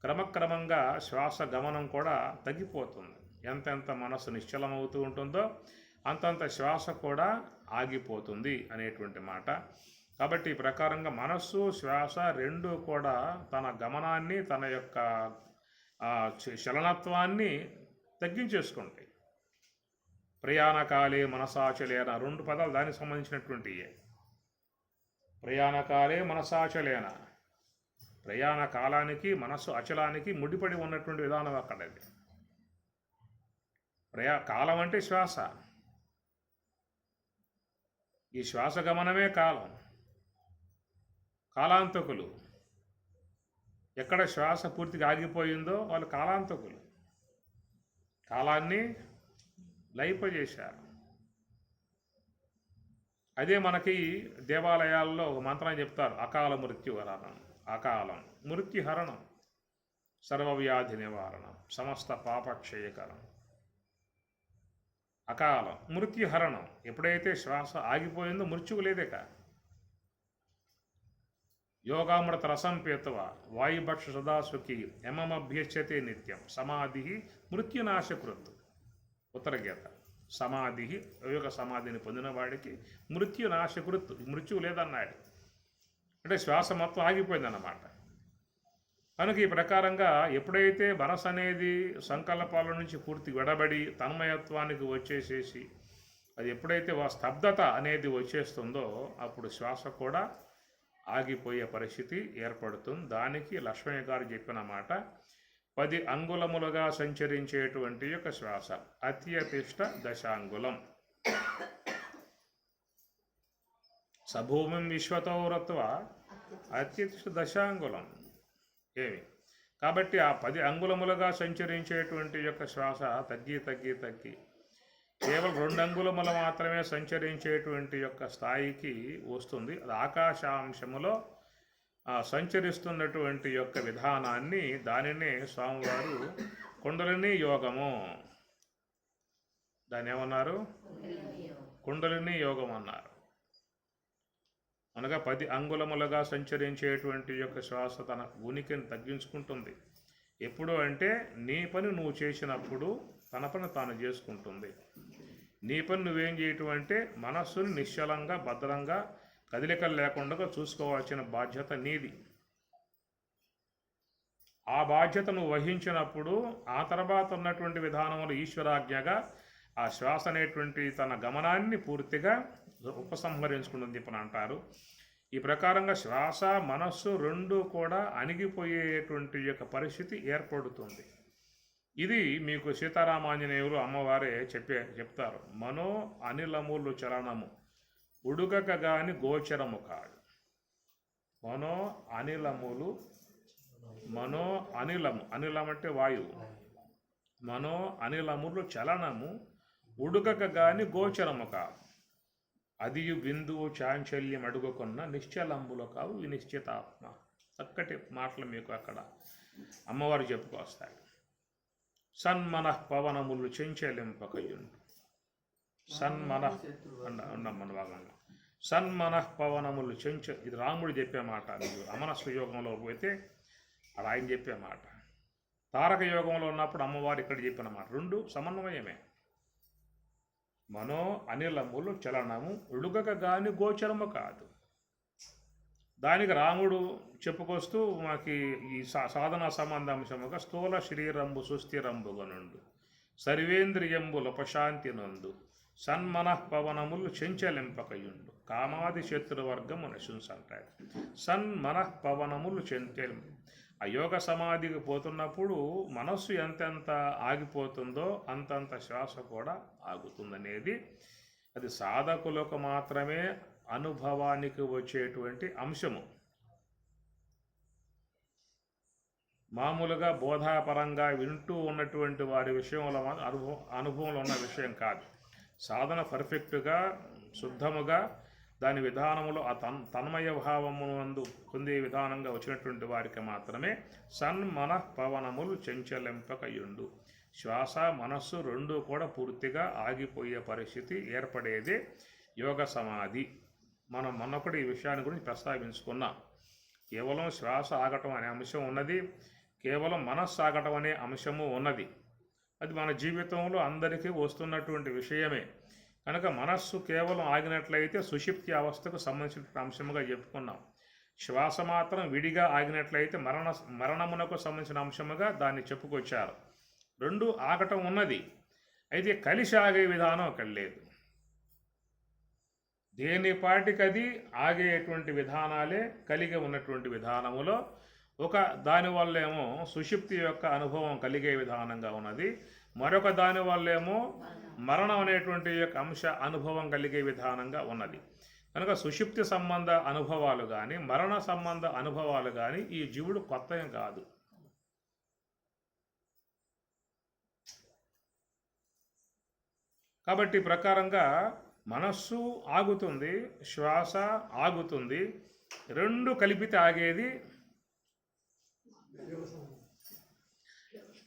క్రమక్రమంగా శ్వాస గమనం కూడా తగ్గిపోతుంది. ఎంతెంత మనస్సు నిశ్చలమవుతూ ఉంటుందో అంతంత శ్వాస కూడా ఆగిపోతుంది అనేటువంటి మాట. కాబట్టి ఈ ప్రకారంగా మనస్సు శ్వాస రెండు కూడా తన గమనాన్ని, తన యొక్క చలనత్వాన్ని తగ్గించేసుకుంటాయి. ప్రయాణకాలే మనసాచలేన, రెండు పదాలు దానికి సంబంధించినటువంటివి. ప్రయాణకాలే మనసాచలేన, ప్రయాణ కాలానికి మనస్సు అచలానికి ముడిపడి ఉన్నటువంటి విధానం అక్కడది. కాలం అంటే శ్వాస. ఈ శ్వాస గమనమే కాలం. కాలాంతకులు ఎక్కడ శ్వాస పూర్తిగా ఆగిపోయిందో వాళ్ళు కాలాంతకులు. కాలాన్ని లయింపజేశారు. అదే మనకి దేవాలయాల్లో ఒక మంత్రం చెప్తారు, అకాల మృత్యుహరణం. అకాలం మృత్యుహరణం, సర్వవ్యాధి నివారణం, సమస్త పాపక్షయకరం. అకాలం మృత్యుహరణం. ఎప్పుడైతే శ్వాస ఆగిపోయిందో మృత్యువు లేదేక. యోగామృత రసం పీతవ వాయుభక్ష సదాసుఖి యమమభ్యస్యతే నిత్యం సమాధి మృత్యునాశకృత్. ఉత్తరగీత. సమాధి, యోగ సమాధిని పొందిన వాడికి మృత్యునాశకృత్, మృత్యువు లేదన్నాడు. అంటే శ్వాస మొత్తం ఆగిపోయిందన్నమాట. కనుక ఈ ప్రకారంగా ఎప్పుడైతే మనసు అనేది సంకల్పాల నుంచి పూర్తి విడబడి తన్మయత్వానికి వచ్చేసేసి అది ఎప్పుడైతే స్తబ్దత అనేది వచ్చేస్తుందో అప్పుడు శ్వాస కూడా ఆగిపోయే పరిస్థితి ఏర్పడుతుంది. దానికి లక్ష్మయ్య గారు చెప్పిన మాట 10 అంగుళములుగా సంచరించేటువంటి యొక్క శ్వాస అత్యతిష్ట దశాంగులం. సభూమిం విశ్వతౌరత్వ అత్యతిష్ట దశాంగులం. ఏమి కాబట్టి ఆ 10 అంగుళములుగా సంచరించేటువంటి యొక్క శ్వాస తగ్గి కేవలం 2 అంగుళములు మాత్రమే సంచరించేటువంటి యొక్క స్థాయికి వస్తుంది. అది ఆకాశాంశములో సంచరిస్తున్నటువంటి యొక్క విధానాన్ని, దానినే స్వామివారు కుండలిని యోగము, దాన్ని ఏమన్నారు? కుండలిని యోగం అన్నారు. అనగా 10 అంగుళములుగా సంచరించేటువంటి యొక్క శ్వాస తన ఉనికిని తగ్గించుకుంటుంది. ఎప్పుడు అంటే నీ పని నువ్వు చేసినప్పుడు తన పని తాను చేసుకుంటుంది. నీ పని నువ్వేం చేయటం అంటే మనస్సుని నిశ్చలంగా భద్రంగా కదలికలు లేకుండా చూసుకోవాల్సిన బాధ్యత నీది. ఆ బాధ్యత నువ్వు వహించినప్పుడు ఆ తర్వాత ఉన్నటువంటి విధానంలో ఈశ్వరాజ్ఞగా ఆ శ్వాస అనేటువంటి తన గమనాన్ని పూర్తిగా ఉపసంహరించుకుంటుంది చెప్పని అంటారు. ఈ ప్రకారంగా శ్వాస మనస్సు రెండు కూడా అణిగిపోయేటువంటి యొక్క పరిస్థితి ఏర్పడుతుంది. ఇది మీకు సీతారామాంజనేయులు అమ్మవారే చెప్తారు. మనో అనిలములు చలనము ఉడుగక గాని గోచరము కాడు. మనో అనిలములు అనిలం అంటే వాయువు. మనో అనిలములు చలనము ఉడుగక గాని గోచరము కాదు. అదియు బిందువు చాంచల్యం అడుగుకున్న నిశ్చలంబులు కావు వినిశ్చితాత్మ. చక్కటి మాటలు మీకు అక్కడ అమ్మవారు చెప్పుకొస్తాయి. సన్మనః పవనములు చెంచలింపకయుండు. మన భాగంగా సన్మనః పవనములు ఇది రాముడు చెప్పే మాట. మీరు అమనస్సు యోగంలో పోతే అది ఆయన చెప్పే మాట. తారక యోగంలో ఉన్నప్పుడు అమ్మవారు ఇక్కడ చెప్పిన మాట. రెండు సమన్వయమే. మనో అనిలములు చలనము ఉడుగక గాని గోచరము కాదు. దానికి రాముడు చెప్పుకొస్తూ మాకి ఈ సాధనా సంబంధాంశముగా స్థూల శరీరంబు సుస్థిరంబుగనుండు సర్వేంద్రియంబుల ఉపశాంతి నందు సన్మనః పవనములు చెంచలింపకయుండు కామాది శత్రువర్గము నశించంటాడు. సన్మనః పవనములు చెంచలింపు. ఆ యోగ సమాధికి పోతున్నప్పుడు మనస్సు ఎంతెంత ఆగిపోతుందో అంతంత శ్వాస కూడా ఆగుతుందనేది అది సాధకులకు మాత్రమే అనుభవానికి వచ్చేటువంటి అంశము. మామూలుగా బోధాపరంగా వింటూ ఉన్నటువంటి వారి విషయంలో అనుభవంలో ఉన్న విషయం కాదు. సాధన పర్ఫెక్ట్గా శుద్ధముగా దాని విధానములో ఆ తన్మయ భావమునందు పొందే విధానంగా వచ్చినటువంటి వారికి మాత్రమే సన్మనః పవనములు చెంచలింపకయుండు. శ్వాస మనస్సు రెండు కూడా పూర్తిగా ఆగిపోయే పరిస్థితి ఏర్పడేదే యోగ సమాధి. మనం మొన్నప్పుడు ఈ విషయాన్ని గురించి ప్రస్తావించుకున్నాం. కేవలం శ్వాస ఆగటం అనే అంశం ఉన్నది, కేవలం మనస్సు ఆగటం అనే అంశము ఉన్నది. అది మన జీవితంలో అందరికీ వస్తున్నటువంటి విషయమే. కనుక మనస్సు కేవలం ఆగినట్లయితే సుషుప్తి అవస్థకు సంబంధించిన అంశముగా చెప్పుకున్నాం. శ్వాస మాత్రం విడిగా ఆగినట్లయితే మరణమునకు సంబంధించిన అంశముగా దాన్ని చెప్పుకొచ్చారు. రెండు ఆగటం ఉన్నది, అయితే కలిసి ఆగే విధానం అక్కడ లేదు. దేని పాటికది ఆగేటువంటి విధానాలే కలిగి ఉన్నటువంటి విధానములో ఒక దానివల్ల ఏమో సుషుప్తి యొక్క అనుభవం కలిగే విధానంగా ఉన్నది, మరొక దానివల్ల ఏమో మరణం అనేటువంటి యొక్క అంశ అనుభవం కలిగే విధానంగా ఉన్నది. కనుక సుషుప్తి సంబంధ అనుభవాలు కానీ మరణ సంబంధ అనుభవాలు కానీ ఈ జీవుడు కొత్త ఏం కాదు. కాబట్టి ప్రకారంగా మనస్సు ఆగుతుంది, శ్వాస ఆగుతుంది, రెండు కలిపితే ఆగేది.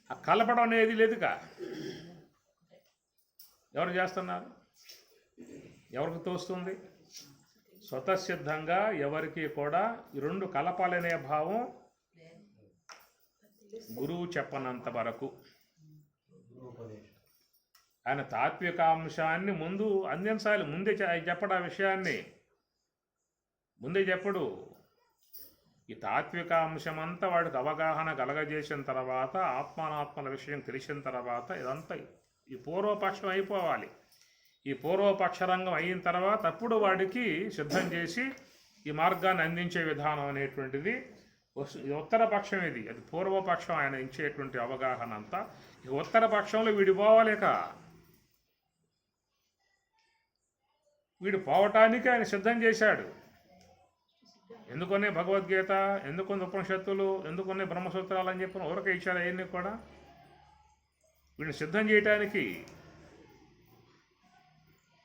ఆ కలపడం అనేది లేదుగా. ఎవరు చేస్తున్నారు? ఎవరికి తోస్తుంది? స్వతసిద్ధంగా ఎవరికి కూడా ఈ రెండు కలపాలనే భావం గురువు చెప్పనంత వరకు. ఆయన తాత్విక అంశాన్ని ముందు అందించాలి. ముందే చెప్పడు, ఆ విషయాన్ని ముందే చెప్పడు. ఈ తాత్విక అంశమంతా వాడికి అవగాహన కలగజేసిన తర్వాత, ఆత్మానాత్మల విషయం తెలిసిన తర్వాత ఇదంతా ఈ పూర్వపక్షం అయిపోవాలి. ఈ పూర్వపక్ష రంగం అయిన తర్వాత అప్పుడు వాడికి సిద్ధం చేసి ఈ మార్గాన్ని అందించే విధానం అనేటువంటిది ఉత్తర పక్షం. ఇది అది పూర్వపక్షం ఆయన ఇచ్చేటువంటి అవగాహన అంతా. ఈ ఉత్తర పక్షంలో వీడు పోవాలేక వీడు పోవటానికి ఆయన సిద్ధం చేశాడు. ఎందుకనే భగవద్గీత, ఎందుకున్న ఉపనిషత్తులు, ఎందుకున్న బ్రహ్మసూత్రాలు అని చెప్పిన ఊరకే ఇచ్చారు. అవన్నీ కూడా వీడిని సిద్ధం చేయటానికి.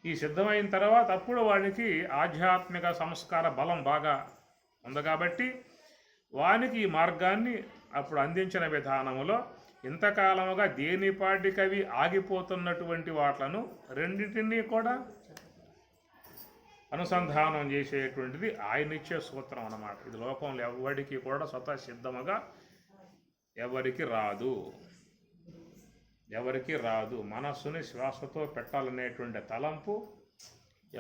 ఈ సిద్ధమైన తర్వాత అప్పుడు వాడికి ఆధ్యాత్మిక సంస్కార బలం బాగా ఉంది కాబట్టి వానికి ఈ మార్గాన్ని అప్పుడు అందించిన విధానములో ఇంతకాలముగా దేనిపాటికవి ఆగిపోతున్నటువంటి వాట్లను రెండింటినీ కూడా అనుసంధానం చేసేటువంటిది ఆయన ఇచ్చే సూత్రం అన్నమాట. ఇది లోకంలో ఎవరికి కూడా స్వతసిద్ధముగా ఎవరికి రాదు, ఎవరికి రాదు. మనస్సుని శ్వాసతో పెట్టాలనేటువంటి తలంపు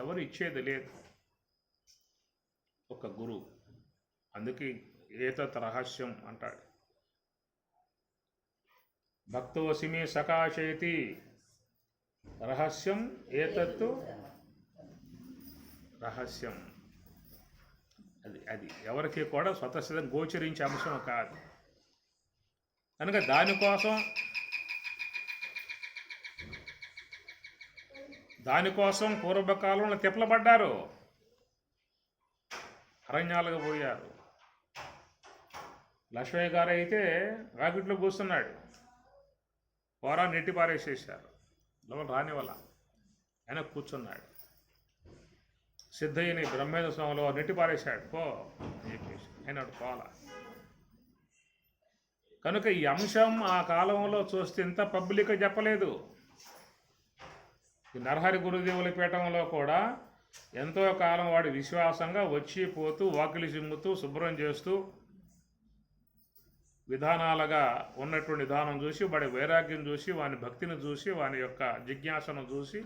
ఎవరు ఇచ్చేది లేదు, ఒక గురువు. అందుకే ఏతత్ రహస్యం అంటాడు. భక్తోసిమి సకాశయతి రహస్యం ఏతత్తు రహస్యం. అది ఎవరికి కూడా స్వతసిద్ధం గోచరించే అంశం కాదు. కనుక దానికోసం పూర్వకాలంలో తిప్పలపడ్డారు, అరణ్యాలుగా పోయారు. లక్ష్మయ్య గారు అయితే రాకెట్లో కూర్చున్నాడు, పోరా నెట్టి పారేసేసారు, లోపల రానివల్ల ఆయన కూర్చున్నాడు. సిద్ధయ్యని బ్రహ్మేంద్ర స్వామిలో నెట్టి పారేశాడు, పో అని చెప్పేసి ఆయన పోలా. కనుక ఈ అంశం ఆ కాలంలో చూస్తే ఇంత పబ్లిక్గా చెప్పలేదు. ఈ నరహరి గురుదేవుల పీఠంలో కూడా ఎంతో కాలం వాడు విశ్వాసంగా వచ్చి పోతూ వాకిలి చిమ్ముతూ శుభ్రం చేస్తూ విధానాలుగా ఉన్నటువంటి విధానం చూసి, వాడి వైరాగ్యం చూసి, వాని భక్తిని చూసి, వాని యొక్క జిజ్ఞాసను చూసి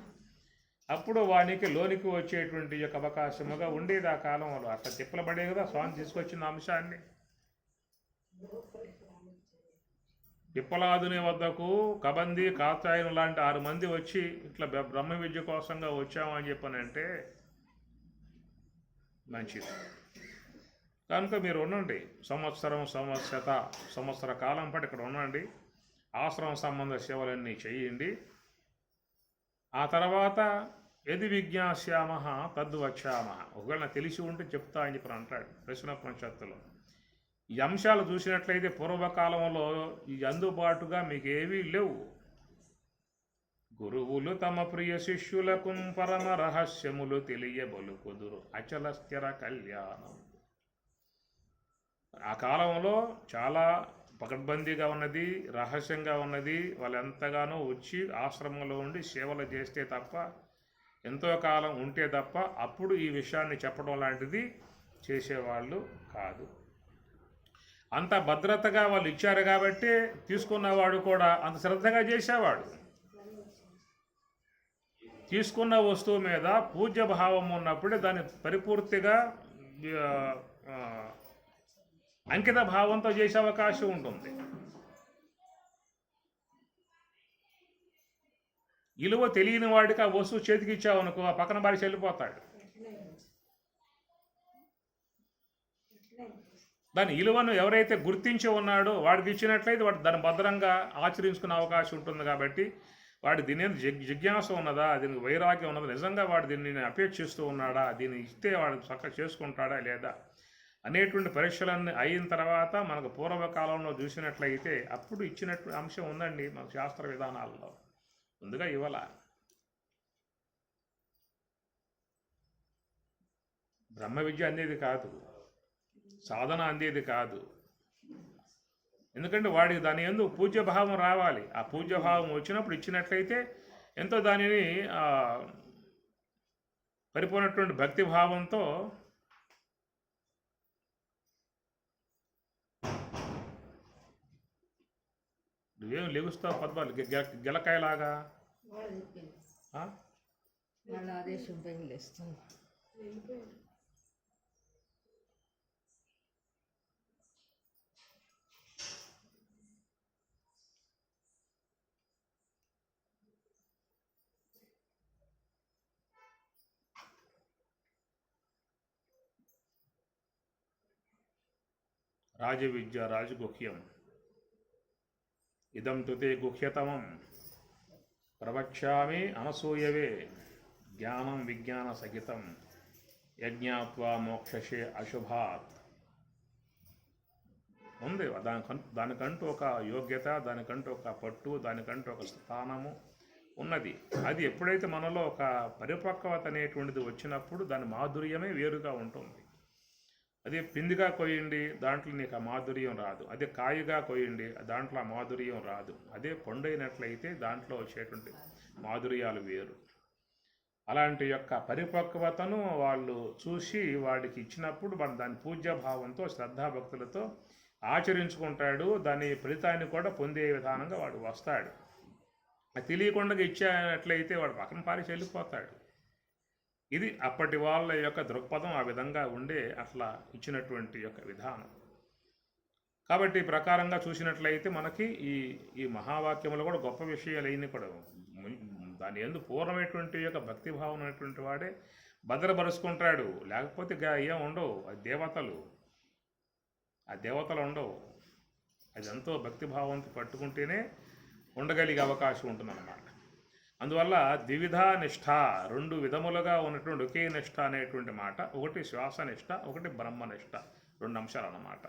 అప్పుడు వానికి లోనికి వచ్చేటువంటి యొక్క అవకాశముగా ఉండేది ఆ కాలంలో. అట్లా తిప్పలబడే కదా స్వామి తీసుకొచ్చిన అంశాన్ని. పిప్పలాదుని వద్దకు కబంది కాత్యాయను లాంటి 6 మంది వచ్చి ఇట్లా బ్రహ్మ విద్య కోసంగా వచ్చామని చెప్పనంటే మంచిది. కనుక మీరు ఉండండి, సంవత్సర కాలం పాటు ఇక్కడ ఉండండి, ఆశ్రమ సంబంధ సేవలన్నీ చేయండి. ఆ తర్వాత యది విజ్ఞాస్యామ తద్వచ్చామ, ఒకవేళ తెలిసి ఉంటే చెప్తా అని చెప్పి అంటాడు ప్రశ్నోపనిషత్తులో. ఈ అంశాలు చూసినట్లయితే పూర్వకాలంలో ఈ అందుబాటుగా మీకు ఏవీ లేవు. గురువులు తమ ప్రియ శిష్యులకు పరమ రహస్యములు తెలియబలుకుదురు అచల స్థిర కళ్యాణం. ఆ కాలంలో చాలా పకడ్బందీగా ఉన్నది, రహస్యంగా ఉన్నది. వాళ్ళు ఎంతగానో వచ్చి ఆశ్రమంలో ఉండి సేవలు చేస్తే తప్ప, ఎంతో కాలం ఉంటే తప్ప అప్పుడు ఈ విషయాన్ని చెప్పడం లాంటిది చేసేవాళ్ళు కాదు. అంత భద్రతగా వాళ్ళు ఇచ్చారు కాబట్టి తీసుకున్నవాడు కూడా అంత శ్రద్ధగా చేసేవాడు. తీసుకున్న వస్తువు మీద పూజ్య భావం ఉన్నప్పుడే దాన్ని పరిపూర్తిగా అంకిత భావంతో చేసే అవకాశం ఉంటుంది. విలువ తెలియని వాడికి ఆ వస్తువు చేతికి ఇచ్చావనుకో ఆ పక్కన బారి చెల్లిపోతాడు. దాని విలువను ఎవరైతే గుర్తించి ఉన్నాడో వాడికి ఇచ్చినట్లయితే వాడు దాన్ని భద్రంగా ఆచరించుకునే అవకాశం ఉంటుంది. కాబట్టి వాడు దీని జిజ్ఞాస ఉన్నదా, దీనికి వైరాగ్యం ఉన్నదా, నిజంగా వాడు దీన్ని అపేక్షిస్తూ ఉన్నాడా, దీన్ని ఇస్తే వాడు చక్కగా చేసుకుంటాడా లేదా అనేటువంటి పరీక్షలన్నీ అయిన తర్వాత మనకు పూర్వకాలంలో చూసినట్లయితే అప్పుడు ఇచ్చినట్టు అంశం ఉందండి మన శాస్త్ర విధానాల్లో. ముందుగా ఇవ్వాల. బ్రహ్మ విద్య అందేది కాదు, సాధన అందేది కాదు. ఎందుకంటే వాడికి దాని యందు పూజ్యభావం రావాలి. ఆ పూజ్యభావం వచ్చినప్పుడు ఇచ్చినట్లయితే ఎంతో దానిని పరిపూర్ణటువంటి భక్తి భావంతో నువ్వేం లెగుస్తావు పద్మాలు గెలకాయలాగా. రాజవిద్య రాజగుహ్యం ఇదం తుతే గుహ్యతమం ప్రవక్ష్యామి అనసూయవే జ్ఞానం విజ్ఞాన సహితం యజ్ఞాత్వా మోక్షశే అశుభాత్. ఉంది దానికంటూ ఒక యోగ్యత, దానికంటూ ఒక పట్టు, దానికంటూ ఒక స్థానము ఉన్నది. అది ఎప్పుడైతే మనలో ఒక పరిపక్వత అనేటువంటిది వచ్చినప్పుడు దాని మాధుర్యమే వేరుగా ఉంటుంది. అదే పిండిగా కొయ్యండి, దాంట్లో నీకు ఆ మాధుర్యం రాదు. అదే కాయగా కొయ్యండి, దాంట్లో ఆ మాధుర్యం రాదు. అదే పండైనట్లయితే దాంట్లో వచ్చేటువంటి మాధుర్యాలు వేరు. అలాంటి యొక్క పరిపక్వతను వాళ్ళు చూసి వాడికి ఇచ్చినప్పుడు వాడు దాని పూజ్యభావంతో శ్రద్ధాభక్తులతో ఆచరించుకుంటాడు. దాని ఫలితాన్ని కూడా పొందే విధానంగా వాడు వస్తాడు. అది తెలియకుండా ఇచ్చేట్లయితే వాడు పక్కన పారేసి వెళ్ళిపోతాడు. ఇది అప్పటి వాళ్ళ యొక్క దృక్పథం, ఆ విధంగా ఉండే అట్లా ఇచ్చినటువంటి యొక్క విధానం. కాబట్టి ఈ ప్రకారంగా చూసినట్లయితే మనకి ఈ ఈ మహావాక్యములు కూడా గొప్ప విషయాలు అయినా కూడా దాని ఎందు పూర్ణమైనటువంటి యొక్క భక్తిభావం అనేటువంటి వాడే భద్రపరుచుకుంటాడు. లేకపోతే ఏం ఉండవు. అది దేవతలు, ఆ దేవతలు ఉండవు. అది ఎంతో భక్తిభావంతో పట్టుకుంటేనే ఉండగలిగే అవకాశం ఉంటుందన్నమాట. అందువల్ల ద్విధ నిష్ఠ, రెండు విధములుగా ఉన్నటువంటి ఒకే నిష్ఠ అనేటువంటి మాట, ఒకటి శ్వాస నిష్ఠ, ఒకటి బ్రహ్మనిష్ఠ, రెండు అంశాలు అన్నమాట.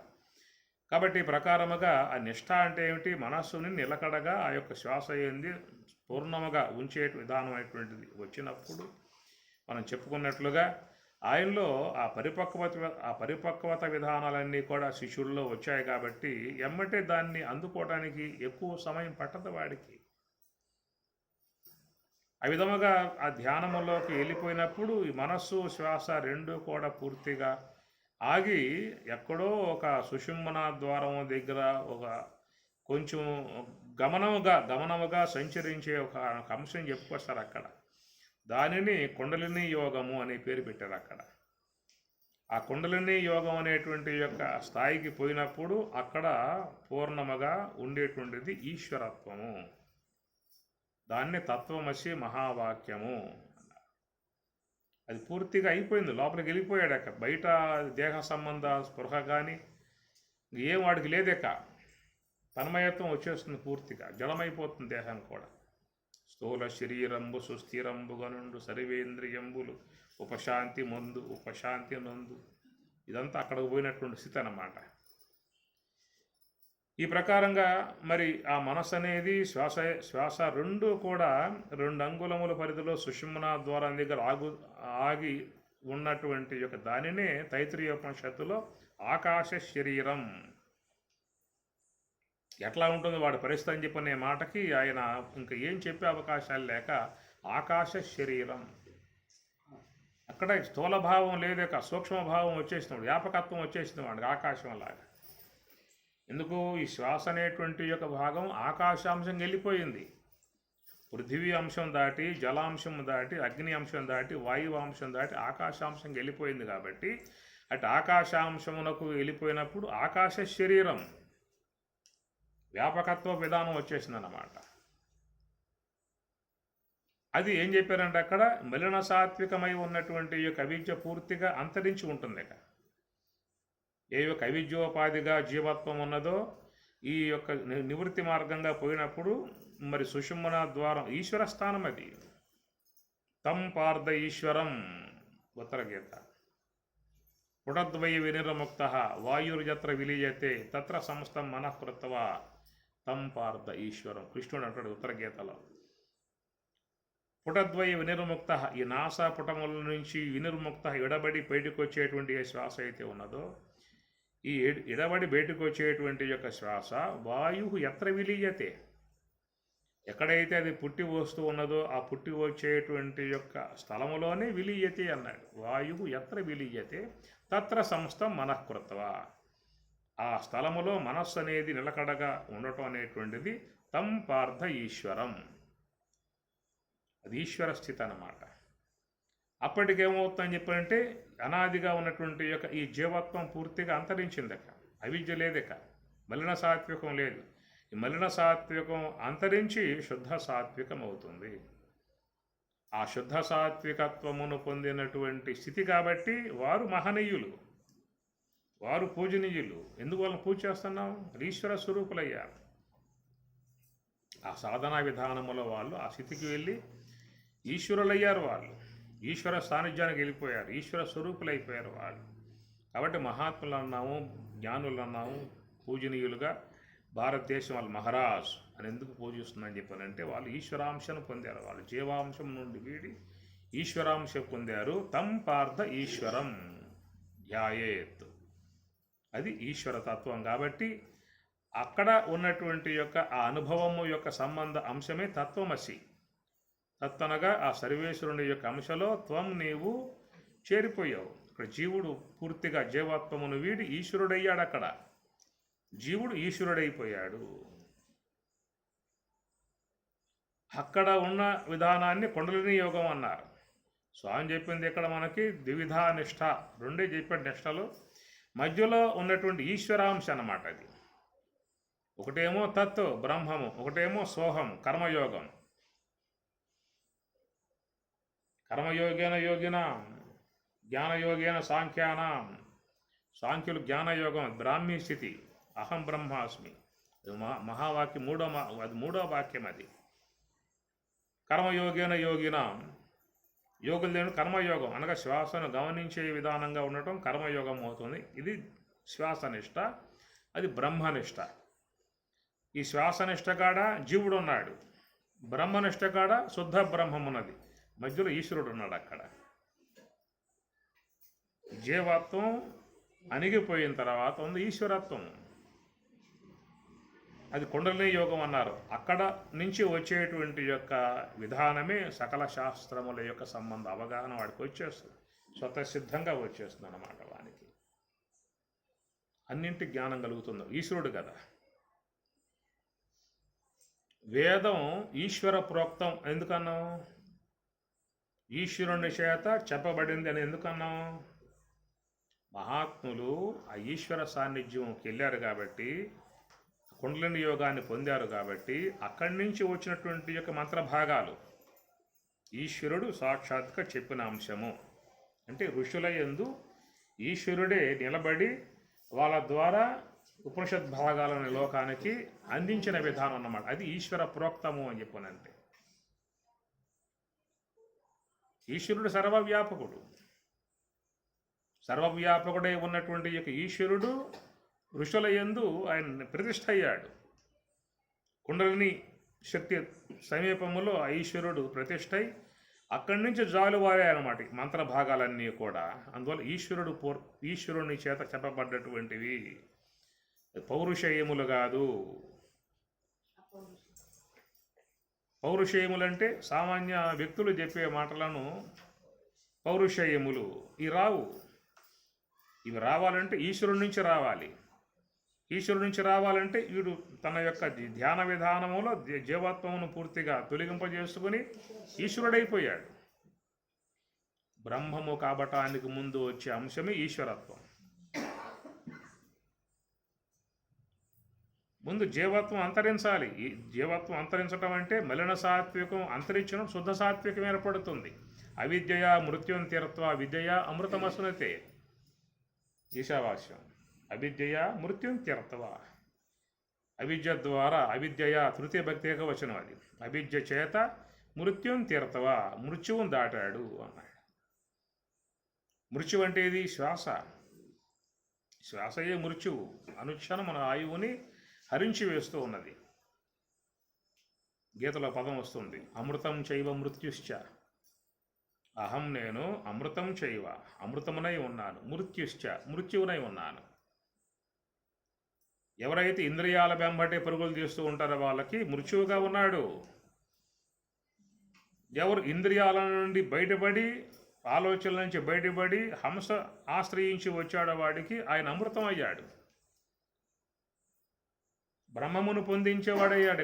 కాబట్టి ఈ ప్రకారముగా ఆ నిష్ఠ అంటే ఏమిటి? మనస్సుని నిలకడగా ఆ యొక్క శ్వాస ఏంది పూర్ణముగా ఉంచే విధానం అనేటువంటిది వచ్చినప్పుడు మనం చెప్పుకున్నట్లుగా ఆయనలో ఆ పరిపక్వత విధానాలన్నీ కూడా శిష్యుల్లో వచ్చాయి. కాబట్టి ఎమ్మటే దాన్ని అందుకోవడానికి ఎక్కువ సమయం పట్టదు వాడికి. ఆ విధముగా ఆ ధ్యానములోకి వెళ్ళిపోయినప్పుడు ఈ మనస్సు శ్వాస రెండు కూడా పూర్తిగా ఆగి ఎక్కడో ఒక సుషుమ్న ద్వారం దగ్గర ఒక కొంచెం గమనముగా సంచరించే ఒక అంశం చెప్పుకొస్తారు అక్కడ. దానిని కుండలిని యోగము అనే పేరు పెట్టారు అక్కడ. ఆ కుండలిని యోగం అనేటువంటి యొక్క స్థాయికి పోయినప్పుడు అక్కడ పూర్ణముగా ఉండేటువంటిది ఈశ్వరత్వము. దాన్ని తత్వమసి మహావాక్యము. అది పూర్తిగా అయిపోయింది, లోపలికి వెళ్ళిపోయాడు. అక్కడ బయట దేహ సంబంధ స్పృహ కానీ ఏం వాడికి లేదక. తన్మయత్వం వచ్చేస్తుంది, పూర్తిగా జడమైపోతుంది దేహం కూడా. స్థూల శరీరంబు సుస్థిరంబుగనుండు సర్వేంద్రియంబులు ఉపశాంతి నందు ఇదంతా అక్కడికి పోయినటువంటి స్థితి అన్నమాట. ఈ ప్రకారంగా మరి ఆ మనస్సు అనేది శ్వాస రెండు కూడా 2 అంగుళముల పరిధిలో సుషుమ్నా ద్వారం దగ్గర ఆగి ఉన్నటువంటి యొక్క దానినే తైత్రీయోపనిషత్తులో ఆకాశ శరీరం. ఎట్లా ఉంటుంది వాడి పరిస్థితి అని చెప్పనే మాటకి ఆయన ఇంకా ఏం చెప్పే అవకాశాలు లేక ఆకాశ శరీరం. అక్కడ స్థూలభావం లేదక సూక్ష్మభావం వచ్చేసినాడు, వ్యాపకత్వం వచ్చేసింది వాడికి ఆకాశంలాగా. ఎందుకు? ఈ శ్వాస అనేటువంటి యొక్క భాగం ఆకాశాంశం వెళ్ళిపోయింది. పృథివీ అంశం దాటి, జలాంశం దాటి, అగ్ని అంశం దాటి, వాయువు అంశం దాటి ఆకాశాంశం వెళ్ళిపోయింది. కాబట్టి అటు ఆకాశాంశమునకు వెళ్ళిపోయినప్పుడు ఆకాశ శరీరం వ్యాపకత్వ విధానం వచ్చేసిందన్నమాట. అది ఏం చెప్పారంటే అక్కడ మలిన సాత్వికమై ఉన్నటువంటి యొక్క అవిద్య పూర్తిగా అంతరించి ఉంటుంది. ఇక ఏ యొక్క అవిద్యోపాధిగా జీవత్వం ఉన్నదో ఈ యొక్క నివృత్తి మార్గంగా పోయినప్పుడు మరి సుషుమ్న ద్వారం ఈశ్వర స్థానం. అది తం పార్థ ఈశ్వరం. ఉత్తరగీత. పుటద్వయ వినిర్ముక్త వాయుర్యత్ర విలీయతే తత్ర సమస్తం మనఃకృత్వా తం పార్థ ఈశ్వరం. కృష్ణుడు అంటాడు ఉత్తరగీతలో. పుటద్వయ వినిర్ముక్త, ఈ నాసా పుటముల నుంచి వినిర్ముక్త ఎడబడి బయటకు వచ్చేటువంటి ఏ శ్వాస అయితే ఉన్నదో, ఈ ఎడబడి బయటకు వచ్చేటువంటి యొక్క శ్వాస వాయు ఎత్ర విలీయతే, ఎక్కడైతే అది పుట్టి వస్తూ ఉన్నదో ఆ పుట్టి వచ్చేటువంటి యొక్క స్థలములోనే విలీయతే అన్నాడు. వాయువు ఎత్ర విలీయతే తత్ర సంస్థం మనఃకృత్వా. ఆ స్థలములో మనస్సు అనేది నిలకడగా ఉండటం అనేటువంటిది తం పార్థ ఈశ్వరం. అది ఈశ్వర స్థితి అన్నమాట. అప్పటికేమవుతుందని చెప్పారంటే అనాదిగా ఉన్నటువంటి యొక్క ఈ జీవత్వం పూర్తిగా అంతరించిందక. అవిద్య లేదక, మలిన సాత్వికం లేదు. ఈ మలిన సాత్వికం అంతరించి శుద్ధ సాత్వికం అవుతుంది. ఆ శుద్ధ సాత్వికత్వమును పొందినటువంటి స్థితి కాబట్టి వారు మహనీయులు, వారు పూజనీయులు. ఎందుకు వాళ్ళని పూజ చేస్తున్నాం? ఈశ్వర స్వరూపులయ్యారు. ఆ సాధనా విధానములో వాళ్ళు ఆ స్థితికి వెళ్ళి ఈశ్వరులయ్యారు. వాళ్ళు ఈశ్వర సాన్నిధ్యానికి వెళ్ళిపోయారు, ఈశ్వర స్వరూపులు అయిపోయారు వాళ్ళు. కాబట్టి మహాత్ములు అన్నాము, జ్ఞానులు అన్నాము, పూజనీయులుగా భారతదేశం వాళ్ళు మహారాజ్ అని ఎందుకు పూజిస్తుందని చెప్పారంటే వాళ్ళు ఈశ్వరాంశను పొందారు. వాళ్ళు జీవాంశం నుండి వీడి ఈశ్వరాంశం పొందారు. తం పార్థ ఈశ్వరం ధ్యాయేత్. అది ఈశ్వర తత్వం. కాబట్టి అక్కడ ఉన్నటువంటి యొక్క ఆ అనుభవము యొక్క సంబంధ అంశమే తత్వమసి. తత్తనగా ఆ సర్వేశ్వరుని యొక్క అంశలో త్వం నీవు చేరిపోయావు. ఇక్కడ జీవుడు పూర్తిగా జీవాత్మను వీడి ఈశ్వరుడయ్యాడు. అక్కడ జీవుడు ఈశ్వరుడైపోయాడు. అక్కడ ఉన్న విధానాన్ని కుండలిని యోగం అన్నారు. స్వామి చెప్పింది ఇక్కడ మనకి ద్విధా నిష్ఠ, రెండే చెప్పాడు నిష్టలు. మధ్యలో ఉన్నటువంటి ఈశ్వరాంశ అన్నమాట అది. ఒకటేమో తత్ బ్రహ్మము, ఒకటేమో సోహం కర్మయోగం. కర్మయోగేన యోగిన జ్ఞానయోగేన సాంఖ్యానాం. సాంఖ్యులు జ్ఞానయోగం, బ్రాహ్మీ స్థితి, అహం బ్రహ్మాస్మి. మహావాక్యం మూడో వాక్యం అది. కర్మయోగేన యోగిన, యోగులు కర్మయోగం అనగా శ్వాసను గమనించే విధానంగా ఉండటం కర్మయోగం అవుతుంది. ఇది శ్వాసనిష్ట, అది బ్రహ్మనిష్ట. ఈ శ్వాసనిష్ట కాడ జీవుడు ఉన్నాడు, బ్రహ్మనిష్ట కాడ శుద్ధ బ్రహ్మం ఉన్నది, మధ్యలో ఈశ్వరుడు ఉన్నాడు. అక్కడ జీవత్వం అణిగిపోయిన తర్వాత ఉంది ఈశ్వరత్వం. అది కుండలిని యోగం అన్నారు. అక్కడ నుంచి వచ్చేటువంటి యొక్క విధానమే సకల శాస్త్రముల యొక్క సంబంధ అవగాహన వాడికి వచ్చేస్తుంది, స్వతసిద్ధంగా వచ్చేస్తుంది అన్నమాట. వానికి అన్నింటి జ్ఞానం కలుగుతుంది, ఈశ్వరుడు కదా. వేదం ఈశ్వర ప్రోక్తం ఎందుకన్నాం? ఈశ్వరుని చేత చెప్పబడింది అని ఎందుకన్నాం? మహాత్ములు ఆ ఈశ్వర సాన్నిధ్యంకి వెళ్ళారు కాబట్టి, కుండలిని యోగాన్ని పొందారు కాబట్టి, అక్కడి నుంచి వచ్చినటువంటి యొక్క మంత్రభాగాలు ఈశ్వరుడు సాక్షాత్గా చెప్పిన అంశము. అంటే ఋషుల యందు ఈశ్వరుడే నిలబడి వాళ్ళ ద్వారా ఉపనిషత్ భాగాలను లోకానికి అందించిన విధానం అన్నమాట. అది ఈశ్వర ప్రోక్తము అని చెప్పనంటే. ఈశ్వరుడు సర్వవ్యాపకుడు. సర్వవ్యాపకుడై ఉన్నటువంటి యొక్క ఈశ్వరుడు ఋషుల యందు ఆయన ప్రతిష్ఠ అయ్యాడు. కుండలిని శక్తి సమీపములో ఆ ఈశ్వరుడు ప్రతిష్ఠై అక్కడి నుంచి జాలువారే అన్నమాట మంత్రభాగాలన్నీ కూడా. అందువల్ల ఈశ్వరుని చేత చెప్పబడ్డటువంటివి పౌరుషేయములు కాదు. పౌరుషేయములంటే సామాన్య వ్యక్తులు చెప్పే మాటలను పౌరుషేయములు ఇవి రావు. ఇవి రావాలంటే ఈశ్వరుడి నుంచి రావాలి. ఈశ్వరుడి నుంచి రావాలంటే వీడు తన యొక్క ధ్యాన విధానములో జీవాత్మను పూర్తిగా తొలగింపజేసుకుని ఈశ్వరుడైపోయాడు. బ్రహ్మము కాబటానికి ముందు వచ్చే అంశమే ఈశ్వరత్వం. ముందు జీవత్వం అంతరించాలి. ఈ జీవత్వం అంతరించడం అంటే మలిన సాత్వికం అంతరించడం, శుద్ధ సాత్వికం ఏర్పడుతుంది. అవిద్యయా మృత్యుం తీరత్వ విద్యయా అమృతమస్నుతే. ఈశావాస్యం. అవిద్యయా మృత్యుం తీరత్వ. అవిద్య ద్వారా, అవిద్యయా తృతీయ భక్తి ఏకవచనం అది. అవిద్య చేత మృత్యుం తీరత్వ, మృత్యువును దాటాడు అన్నాడు. మృత్యు అంటే ఇది శ్వాస. శ్వాసయే మృత్యువు. అనుక్షణం మన ఆయువుని హరించి వేస్తూ ఉన్నది. గీతలో పదం వస్తుంది, అమృతం చైవ మృత్యుశ్చ. అహం నేను అమృతం చైవ అమృతమునై ఉన్నాను, మృత్యుశ్చ మృత్యువునై ఉన్నాను. ఎవరైతే ఇంద్రియాల వెంబటే పరుగులు తీస్తూ ఉంటారో వాళ్ళకి మృత్యువుగా ఉన్నాడు. ఎవరు ఇంద్రియాల నుండి బయటపడి, ఆలోచనల నుంచి బయటపడి హంస ఆశ్రయించి వచ్చాడో వాడికి ఆయన అమృతం అయ్యాడు, బ్రహ్మమును పొందించేవాడయ్యాడు.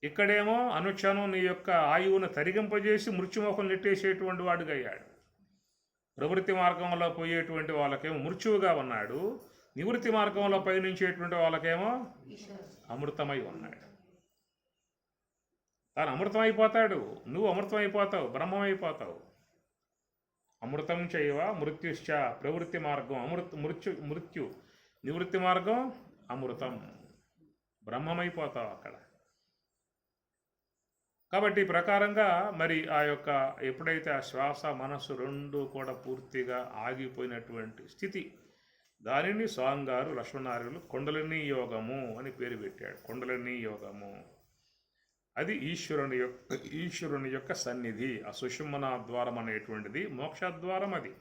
ఇక్కడేమో అనుక్షణం నీ యొక్క ఆయువును తరిగింపజేసి మృత్యుమోహం నెట్టేసేటువంటి వాడుగా అయ్యాడు. ప్రవృత్తి మార్గంలో పోయేటువంటి వాళ్ళకేమో మృత్యువుగా ఉన్నాడు, నివృత్తి మార్గంలో పయనించేటువంటి వాళ్ళకేమో అమృతమై ఉన్నాడు. తాను అమృతం అయిపోతాడు, నువ్వు అమృతం అయిపోతావు, బ్రహ్మం అయిపోతావు. అమృతం చైవ మృత్యుశ్చ. ప్రవృత్తి మార్గం మృత్యు, నివృత్తి మార్గం అమృతం, బ్రహ్మమైపోతావు అక్కడ. కాబట్టి ఈ ప్రకారంగా మరి ఆ యొక్క ఎప్పుడైతే ఆ శ్వాస మనస్సు రెండు కూడా పూర్తిగా ఆగిపోయినటువంటి స్థితి, దానిని స్వామిగారు లక్ష్మణార్యులు కుండలిని యోగము అని పేరు పెట్టాడు. కుండలిని యోగము అది ఈశ్వరుని యొక్క సన్నిధి. ఆ సుషుమ్నా ద్వారం అనేటువంటిది మోక్షద్వారం. అది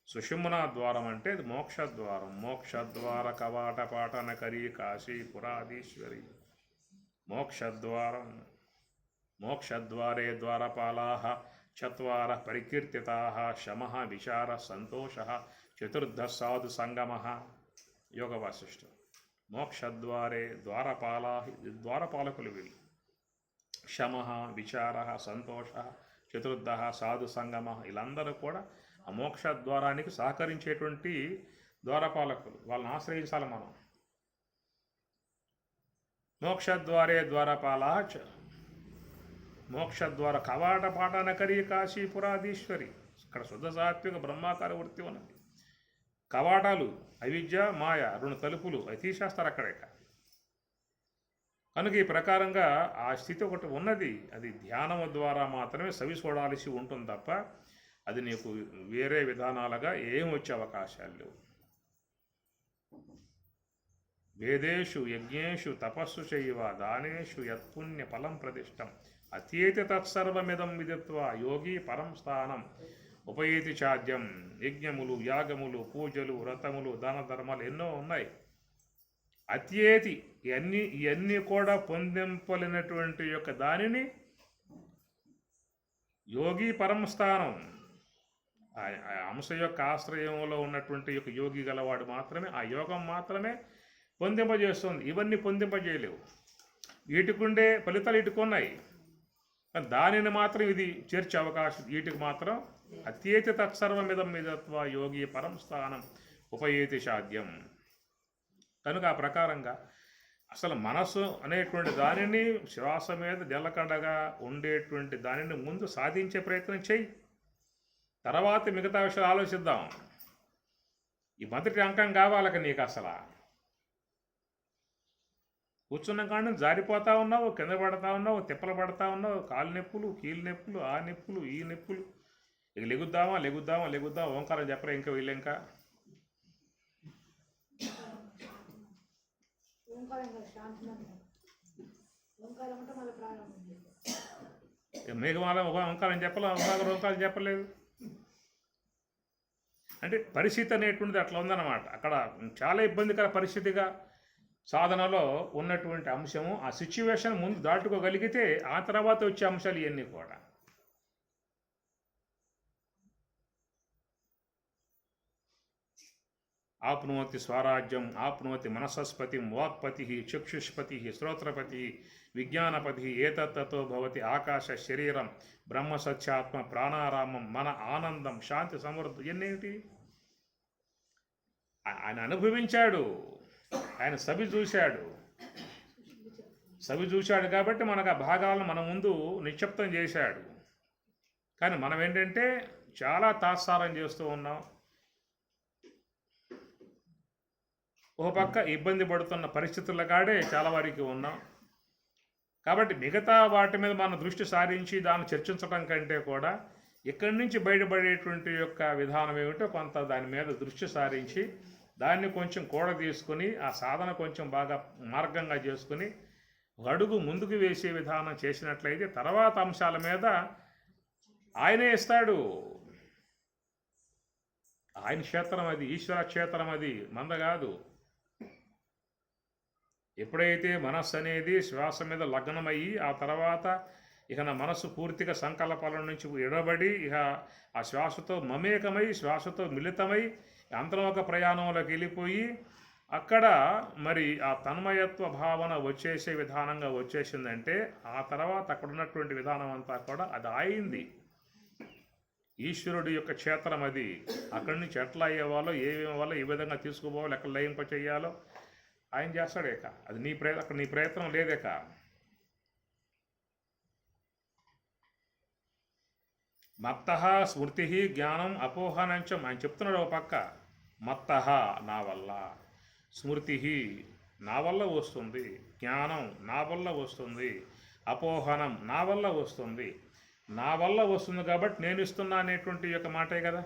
సుషుమ్నా ద్వారం అంటే అది మోక్షద్వారం. మోక్షద్వార కవాట పాటన కరీ కాశీ పురాధీశ్వరి. మోక్షద్వారం మోక్షద్వారే ద్వారపాలాః చత్వారః పరికీర్తితాః శమః విచారः సంతోషः చతుర్థः సాధు సంగమః. యోగ వాసిష్ఠం. మోక్షద్వారే ద్వారపాలాః, ద్వారపాలకులు వీళ్ళు. శమః విచారः సంతోషः చతుర్థः సాధు సంగమః, వీళ్ళందరూ కూడా ఆ మోక్ష ద్వారానికి సహకరించేటువంటి ద్వారపాలకులు. వాళ్ళని ఆశ్రయించాలి మనం. మోక్షద్వారే ద్వారపాలాః మోక్షద్వార కవాటపాటనకరీ కాశీపురాధీశ్వరి. ఇక్కడ శుద్ధ సాత్విక బ్రహ్మాకార వృత్తి ఉన్నది. కవాటాలు అవిద్య మాయ, 2 తలుపులు అవి తీసేస్తారు అక్కడ. కనుక ఈ ప్రకారంగా ఆ స్థితి ఒకటి ఉన్నది. అది ధ్యానము ద్వారా మాత్రమే సవి చూడాల్సి ఉంటుంది తప్ప అది నీకు వేరే విధానాలుగా ఏం వచ్చే అవకాశాలు లేవు. వేదేషు యజ్ఞేషు తపస్సు చైవ దానేషు యత్పుణ్య ఫలం ప్రతిష్టం అత్యేతి తత్సర్వమిదం విదిత్వా యోగి పరం స్థానం ఉపయేతి చాద్యం. యజ్ఞములు, యాగములు, పూజలు, వ్రతములు, దాన ధర్మాలు ఎన్నో ఉన్నాయి. అత్యేతి ఇవన్నీ కూడా పొందింపలేనటువంటి యొక్క దానిని యోగి పరం స్థానం, ఆ అంశ యొక్క ఆశ్రయంలో ఉన్నటువంటి యొక్క యోగి గలవాడు మాత్రమే, ఆ యోగం మాత్రమే పొందింపజేస్తుంది. ఇవన్నీ పొందింపజేయలేవు. వీటికుండే ఫలితాలు వీటికున్నాయి, కానీ దానిని మాత్రం ఇది చేర్చే అవకాశం. వీటికి మాత్రం అత్యేతి తత్సర్వమిదం విదిత్వా యోగి పరం స్థానం ఉపయేతి సాధ్యం. కనుక ఆ ప్రకారంగా అసలు మనసు అనేటువంటి దానిని శ్వాస మీద జలకడగా ఉండేటువంటి దానిని ముందు సాధించే ప్రయత్నం చెయ్యి. తర్వాత మిగతా విషయాలు ఆలోచిద్దాం. ఈ మొదటి అంకం కావాలక నీకు. అసలు కూర్చున్న కాడిని జారిపోతా ఉన్నావు, కింద పడతా ఉన్నావు, తిప్పలు పడతా ఉన్నావు, కాలు నొప్పులు, కీలు నొప్పులు, ఆ నొప్పులు, ఈ నొప్పులు. ఇక లెగుద్దామా ఓంకారం చెప్పరా ఇంకా వీళ్ళు ఇంకా మేఘమాల ఓంకారం చెప్పలే, ఓంకారం చెప్పలేదు. అంటే పరిస్థితి అనేటువంటిది అట్లా ఉందన్నమాట. అక్కడ చాలా ఇబ్బందికర పరిస్థితిగా సాధనలో ఉన్నటువంటి అంశము. ఆ సిచ్యువేషన్ ముందు దాటుకోగలిగితే ఆ తర్వాత వచ్చే అంశాలు ఇవన్నీ కూడా. ఆప్నోతి స్వరాజ్యం ఆప్నోతి మనసస్పతి వాక్పతి చక్షుష్పతి శ్రోత్రపతి విజ్ఞానపతి ఏతత్తో భవతి ఆకాశ శరీరం బ్రహ్మ సత్యాత్మ ప్రాణారామం మన ఆనందం శాంతి సమృద్ధి. ఎన్నేమిటి ఆయన అనుభవించాడు, ఆయన సవి చూశాడు కాబట్టి మనకు ఆ భాగాలను మన ముందు నిక్షిప్తం చేశాడు. కానీ మనం ఏంటంటే చాలా తాత్సారం చేస్తూ ఉన్నాం. ఓ పక్క ఇబ్బంది పడుతున్న పరిస్థితుల కాడే చాలా వారికి ఉన్నాం. కాబట్టి మిగతా వాటి మీద మన దృష్టి సారించి దాన్ని చర్చించడం కంటే కూడా ఇక్కడి నుంచి బయటపడేటువంటి యొక్క విధానం ఏమిటో కొంత దాని మీద దృష్టి సారించి దాన్ని కొంచెం కూడ తీసుకుని ఆ సాధన కొంచెం బాగా మార్గంగా చేసుకుని అడుగు ముందుకు వేసే విధానం చేసినట్లయితే తర్వాత అంశాల మీద ఆయనే ఇస్తాడు. ఆయన క్షేత్రం అది, ఈశ్వర క్షేత్రం అది, మంద కాదు. ఎప్పుడైతే మనస్సు అనేది శ్వాస మీద లగ్నమయ్యి ఆ తర్వాత ఇక నా మనస్సు పూర్తిగా సంకల్పాల నుంచి ఎడబడి ఇక ఆ శ్వాసతో మమేకమై శ్వాసతో మిళితమై అంతర్ముఖ ప్రయాణంలోకి వెళ్ళిపోయి అక్కడ మరి ఆ తన్మయత్వ భావన వచ్చేసే విధానంగా వచ్చేసిందంటే ఆ తర్వాత అక్కడ ఉన్నటువంటి విధానం అంతా కూడా అది అయింది. ఈశ్వరుడి యొక్క క్షేత్రం అది. అక్కడి నుంచి ఎట్లా అయ్యేవాలో ఏమేవాలో ఏ విధంగా తీసుకుపోవాలో ఎక్కడ లయింప చేయాలో ఆయన చేస్తాడేక. అది అక్కడ నీ ప్రయత్నం లేదేక. మత్తః స్మృతి జ్ఞానం అపోహనంచం ఆయన చెప్తున్నాడు. ఒక పక్క మత్తః నా వల్ల, స్మృతి నా వల్ల వస్తుంది, జ్ఞానం నా వల్ల వస్తుంది, అపోహనం నా వల్ల వస్తుంది. నా వల్ల వస్తుంది కాబట్టి నేను ఇస్తున్నా అనేటువంటి యొక్క మాటే కదా.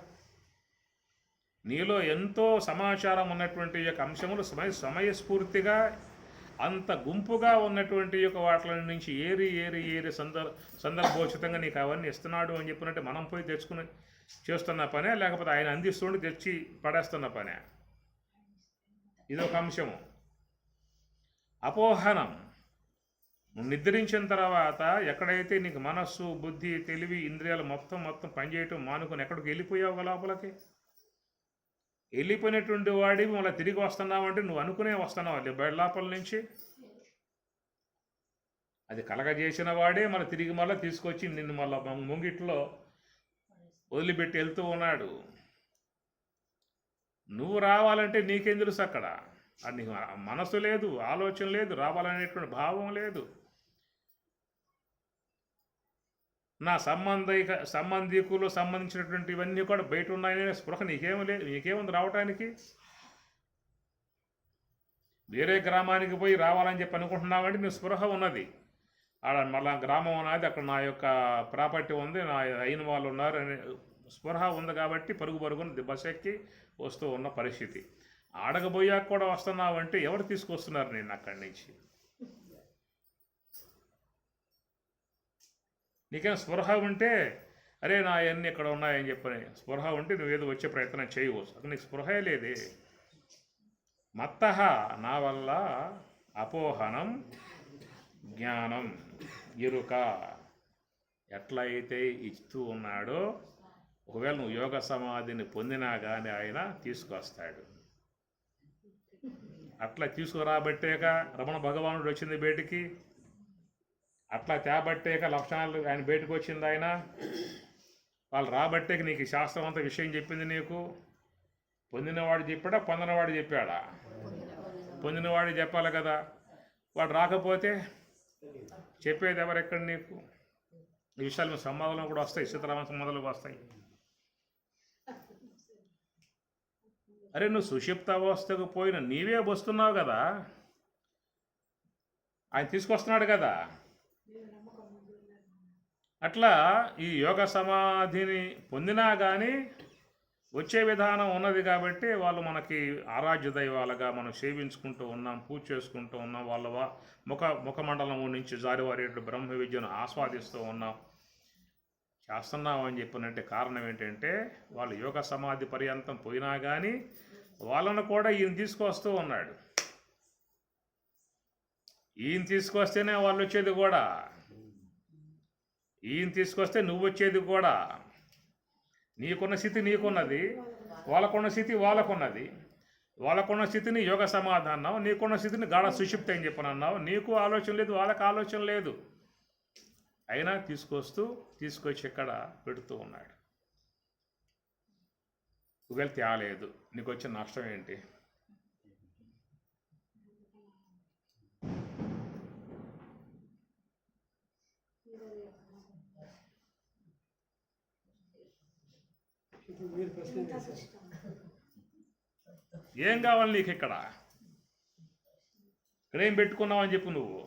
నీలో ఎంతో సమాచారం ఉన్నటువంటి యొక్క అంశములు సమయస్ఫూర్తిగా అంత గుంపుగా ఉన్నటువంటి యొక్క వాటి నుంచి ఏరి సందర్భోచితంగా నీకు అవన్నీ ఇస్తున్నాడు అని చెప్పినట్టు మనం పోయి తెచ్చుకుని చేస్తున్న పనే, లేకపోతే ఆయన అందిస్తుండి తెచ్చి పడేస్తున్న పనే. ఇది ఒక అంశము. అపోహనం నువ్వు నిద్రించిన తర్వాత ఎక్కడైతే నీకు మనస్సు బుద్ధి తెలివి ఇంద్రియాలు మొత్తం పనిచేయటం మానుకొని ఎక్కడికి వెళ్ళిపోయావు లోపలికి, వెళ్ళిపోయినటువంటి వాడివి మళ్ళీ తిరిగి వస్తున్నావంటే నువ్వు అనుకునే వస్తున్నావు అది బయట లోపల నుంచి. అది కలగజేసిన వాడే మళ్ళీ తిరిగి మళ్ళీ తీసుకొచ్చి నిన్ను మళ్ళీ ముంగిట్లో వదిలిపెట్టి వెళ్తూ ఉన్నాడు. నువ్వు రావాలంటే నీకేం తెలుసు అక్కడ? అది నీకు మనసు లేదు, ఆలోచన లేదు, రావాలనేటువంటి భావం లేదు. నా సంబంధికులు సంబంధించినటువంటి ఇవన్నీ కూడా బయట ఉన్నాయనే స్పృహ నీకేమీ లేదు. నీకేముంది రావటానికి? వేరే గ్రామానికి పోయి రావాలని చెప్పి అనుకుంటున్నావంటే నీ స్పృహ ఉన్నది. ఆడ మళ్ళా గ్రామం ఉన్నది, అక్కడ నా యొక్క ప్రాపర్టీ ఉంది, నా అయిన వాళ్ళు ఉన్నారు అనే స్పృహ ఉంది కాబట్టి పరుగున బస్ ఎక్కి వస్తూ ఉన్న పరిస్థితి. ఆడకపోయాక కూడా వస్తున్నావంటే ఎవరు తీసుకొస్తున్నారు నేను అక్కడి నుంచి? నీకేం స్పృహ ఉంటే అరే నా అవన్నీ ఇక్కడ ఉన్నాయని చెప్పని స్పృహ ఉంటే నువ్వేదో వచ్చే ప్రయత్నం చేయవచ్చు. అక్కడ నీకు స్పృహే లేదే. మత్తః నా వల్ల అపోహనం జ్ఞానం ఎరుక ఎట్లయితే ఇస్తూ ఉన్నాడో, ఒకవేళ నువ్వు యోగ సమాధిని పొందినా కానీ ఆయన తీసుకొస్తాడు. అట్లా తీసుకురాబట్టేక రమణ భగవానుడు వచ్చింది బయటికి, అట్లా తేబట్టేక లక్షణాలు ఆయన బయటకు వచ్చింది. ఆయన వాళ్ళు రాబట్టేక నీకు శాస్త్రం అంతా విషయం చెప్పింది. నీకు పొందినవాడు చెప్పాడా, పొందినవాడు చెప్పాడా? పొందినవాడు చెప్పాలి కదా. వాడు రాకపోతే చెప్పేది ఎవరెక్కడ? నీకు ఈ విషయాలు సంవాదాలు కూడా వస్తాయి, సీతారామ సంవాదాలు వస్తాయి. అరే నువ్వు సుషిప్త అవస్థకు పోయిన నీవే వస్తున్నావు కదా, ఆయన తీసుకొస్తున్నాడు కదా. అట్లా ఈ యోగ సమాధిని పొందినా కానీ వచ్చే విధానం ఉన్నది కాబట్టి వాళ్ళు మనకి ఆరాధ్య దైవాలుగా మనం సేవించుకుంటూ ఉన్నాం, పూజ చేసుకుంటూ ఉన్నాం. వాళ్ళ ముఖమండలం నుంచి జారివారేట్లు బ్రహ్మ విద్యను ఆస్వాదిస్తూ ఉన్నాం, చేస్తున్నాం అని చెప్పినంటే కారణం ఏంటంటే వాళ్ళు యోగ సమాధి పర్యంతం పోయినా కానీ వాళ్ళను కూడా ఈయన తీసుకొస్తూ ఉన్నాడు. ఈయన తీసుకొస్తేనే వాళ్ళు వచ్చేది కూడా, ఈయన తీసుకొస్తే నువ్వు వచ్చేది కూడా. నీకున్న స్థితి నీకున్నది, వాళ్ళకున్న స్థితి వాళ్ళకున్నది. వాళ్ళకున్న స్థితిని యోగ సమాధి అన్నావు, నీకున్న స్థితిని గాఢ సుషుప్తి అని చెప్పని అన్నావు. నీకు ఆలోచన లేదు, వాళ్ళకి ఆలోచన లేదు, అయినా తీసుకొచ్చి ఇక్కడ పెడుతూ ఉన్నాడు. ఒకవేళ తేలేదు, నీకు వచ్చిన నష్టం ఏంటి? ఏం కావాలి నీకు? ఇక్కడేం పెట్టుకున్నావు అని చెప్పు. నువ్వు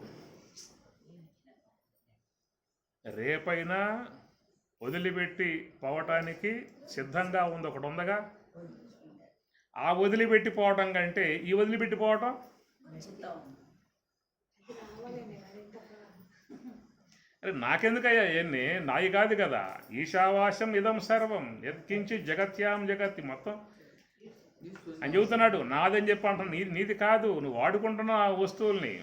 రేపైనా వదిలిపెట్టి పోవటానికి సిద్ధంగా ఉంది, ఒకటి ఉందగా. ఆ వదిలిపెట్టి పోవటం కంటే ఈ వదిలిపెట్టి పోవటం అరే నాకెందుకయ్యా ఎన్ని నాయి కాదు కదా. ఈశావాస్యం ఇదం సర్వం యత్కించి జగత్యాం జగత్తి మొత్తం అని చెబుతున్నాడు. నాదని చెప్పి అంటున్నా, నీది కాదు. నువ్వు వాడుకుంటున్న ఆ వస్తువుల్ని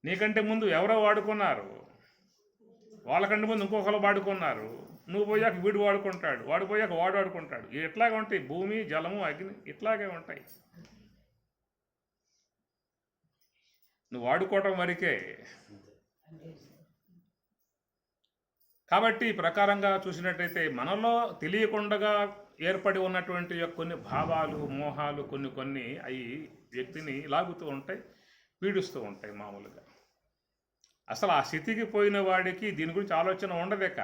నీకంటే ముందు ఎవరో వాడుకున్నారు, వాళ్ళకంటే ముందు ఇంకొకరు వాడుకున్నారు. నువ్వు పోయాక వీడు వాడుకుంటాడు, వాడు పోయాక వాడు వాడుకుంటాడు. ఇట్లాగే ఉంటాయి భూమి, జలము, అగ్ని, ఇట్లాగే ఉంటాయి. నువ్వు వాడుకోవటం వరకే. కాబట్టి ఈ ప్రకారంగా చూసినట్టయితే మనలో తెలియకుండా ఏర్పడి ఉన్నటువంటి కొన్ని భావాలు, మోహాలు కొన్ని అవి వ్యక్తిని లాగుతూ ఉంటాయి, పీడిస్తూ ఉంటాయి మామూలుగా. అసలు ఆ స్థితికి పోయిన వాడికి దీని గురించి ఆలోచన ఉండదేక.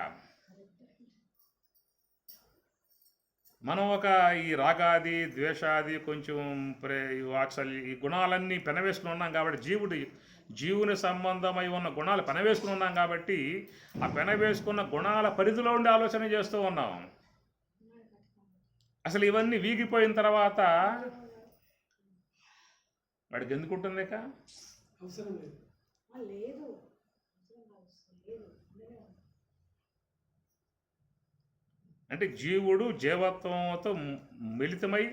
మనం ఈ రాగాది, ద్వేషాది, కొంచెం వాత్సల్య, ఈ గుణాలన్నీ పెనవేసుకుని ఉన్నాం కాబట్టి జీవుని సంబంధమై ఉన్న గుణాలు పెనవేసుకుని ఉన్నాం కాబట్టి ఆ పెనవేసుకున్న గుణాల పరిధిలో ఉండి ఆలోచన చేస్తూ ఉన్నాం. అసలు ఇవన్నీ వీగిపోయిన తర్వాత వాడికి ఎందుకు ఉంటుంది? అంటే జీవుడు జీవత్వంతో మిళితమై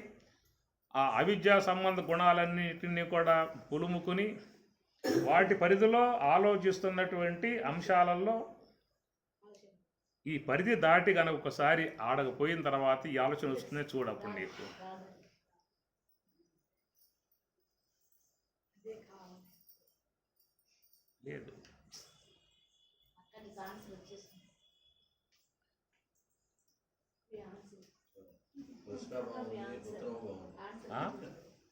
ఆ అవిద్యా సంబంధ గుణాలన్నిటినీ కూడా పులుముకుని వాటి పరిధిలో ఆలోచిస్తున్నటువంటి అంశాలలో ఈ పరిధి దాటి కనుక ఒకసారి ఆడకపోయిన తర్వాత ఈ ఆలోచన వస్తుందే చూడప్పుడు నీకు. లేదు ఆ?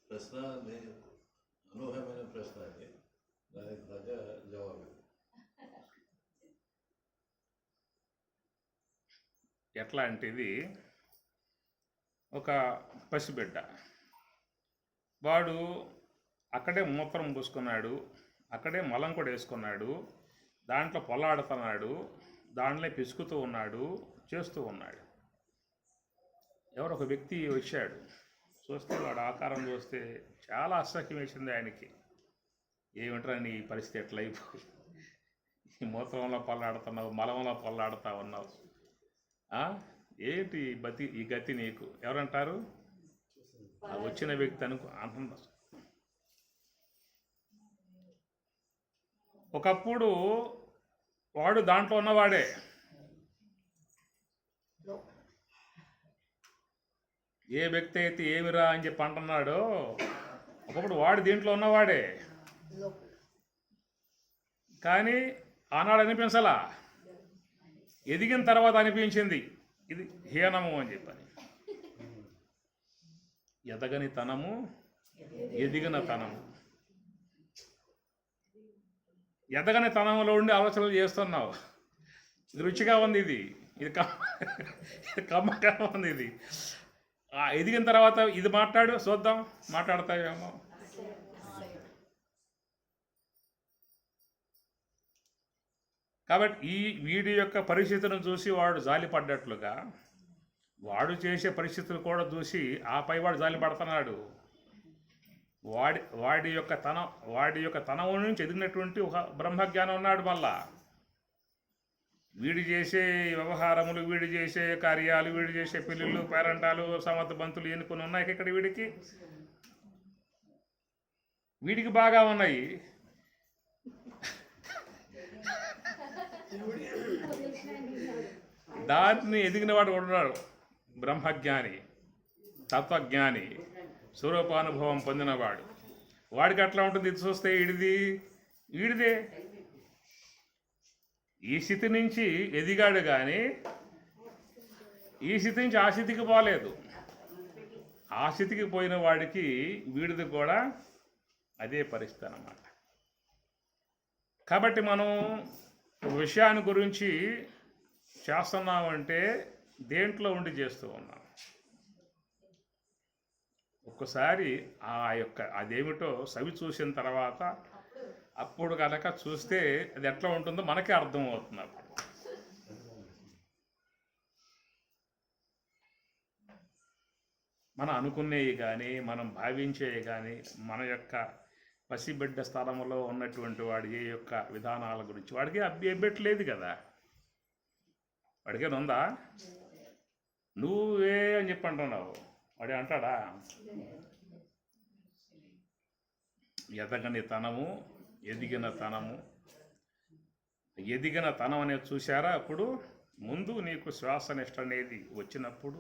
ప్రశ్న అనూహ్యమైన ప్రశ్న అది, దానికి తగ్గ జవాబు. ఎట్లా అంటే ఇది ఒక పసిబిడ్డ, వాడు అక్కడే మూత్రం పూసుకున్నాడు, అక్కడే మలం కూడా వేసుకున్నాడు, దాంట్లో పొలాడుతున్నాడు, దాంట్లో పిసుకుతూ ఉన్నాడు, చేస్తూ ఉన్నాడు. ఎవరో ఒక వ్యక్తి వచ్చాడు, చూస్తే వాడు ఆకారం చూస్తే చాలా అసహ్యం వేసింది ఆయనకి. ఏమిట్రా నీ పరిస్థితి ఎట్లా అయిపోయి, ఈ మూత్రంలో పొల్లాడుతున్నావు, మలంలో పొల్లాడుతూ ఉన్నావు, ఏంటి ఈ గతి నీకు? ఎవరంటారు? ఆ వచ్చిన వ్యక్తి అంటున్నారు. ఒకప్పుడు వాడు దాంట్లో ఉన్నవాడే, ఏ వ్యక్తి అయితే ఏమిరా అని చెప్పి అంటున్నాడో ఒకప్పుడు వాడు దీంట్లో ఉన్నవాడే. కానీ ఆనాడు అనిపించలా, ఎదిగిన తర్వాత అనిపించింది ఇది హీనము అని చెప్పని. ఎదగని తనము, ఎదిగిన తనము. ఎదగని తనంలో ఉండి ఆలోచనలు చేస్తున్నావు, ఇది రుచిగా ఉంది, ఇది కమ్మగా ఉంది. ఇది ఎదిగిన తర్వాత ఇది మాట్లాడు చూద్దాం, మాట్లాడతావేమో. కాబట్టి ఈ వీడి యొక్క పరిస్థితులను చూసి వాడు జాలిపడ్డట్లుగా వాడు చేసే పరిస్థితులు కూడా చూసి ఆపై వాడు జాలిపడుతున్నాడు. వాడి యొక్క తనం నుంచి ఎదిగినటువంటి ఒక బ్రహ్మజ్ఞానం ఉన్నాడు. మళ్ళా వీడు చేసే వ్యవహారములు, వీడు చేసే కార్యాలు, వీడు చేసే పెళ్ళిళ్ళు, పేరంటాలు, సమర్థ బంతులు ఎన్నుకొని ఉన్నాయి ఇక్కడ. వీడికి బాగా ఉన్నాయి. దాన్ని ఎదిగినవాడు ఉన్నాడు, బ్రహ్మజ్ఞాని, తత్వజ్ఞాని, స్వరూపానుభవం పొందినవాడు. వాడికి అట్లా ఉంటుంది. ఇది చూస్తే వీడిదే. ఈ స్థితి నుంచి ఎదిగాడు కానీ ఈ స్థితి నుంచి ఆ స్థితికి పోలేదు. ఆ స్థితికి పోయిన వాడికి వీడిది కూడా అదే పరిస్థితి అన్నమాట. కాబట్టి మనం విషయాన్ని గురించి చేస్తున్నామంటే దేంట్లో ఉండి చేస్తూ ఉన్నాం. ఒక్కసారి అదేమిటో సవి చూసిన తర్వాత అప్పుడు కనుక చూస్తే అది ఎట్లా ఉంటుందో మనకే అర్థమవుతుంది. అప్పుడు మనం అనుకునేవి కానీ, మనం భావించేవి కానీ, మన యొక్క పసిబిడ్డ స్థలంలో ఉన్నటువంటి వాడి ఏ యొక్క విధానాల గురించి వాడికి అబ్బెట్టలేదు కదా. వాడికేది ఉందా? నువ్వే అని చెప్పి అంటున్నావు, వాడే అంటాడా? ఎదగని తనము, ఎదిగిన తనము. ఎదిగిన తనం అనేది చూసారా? అప్పుడు ముందు నీకు శ్వాస నిష్ట అనేది వచ్చినప్పుడు,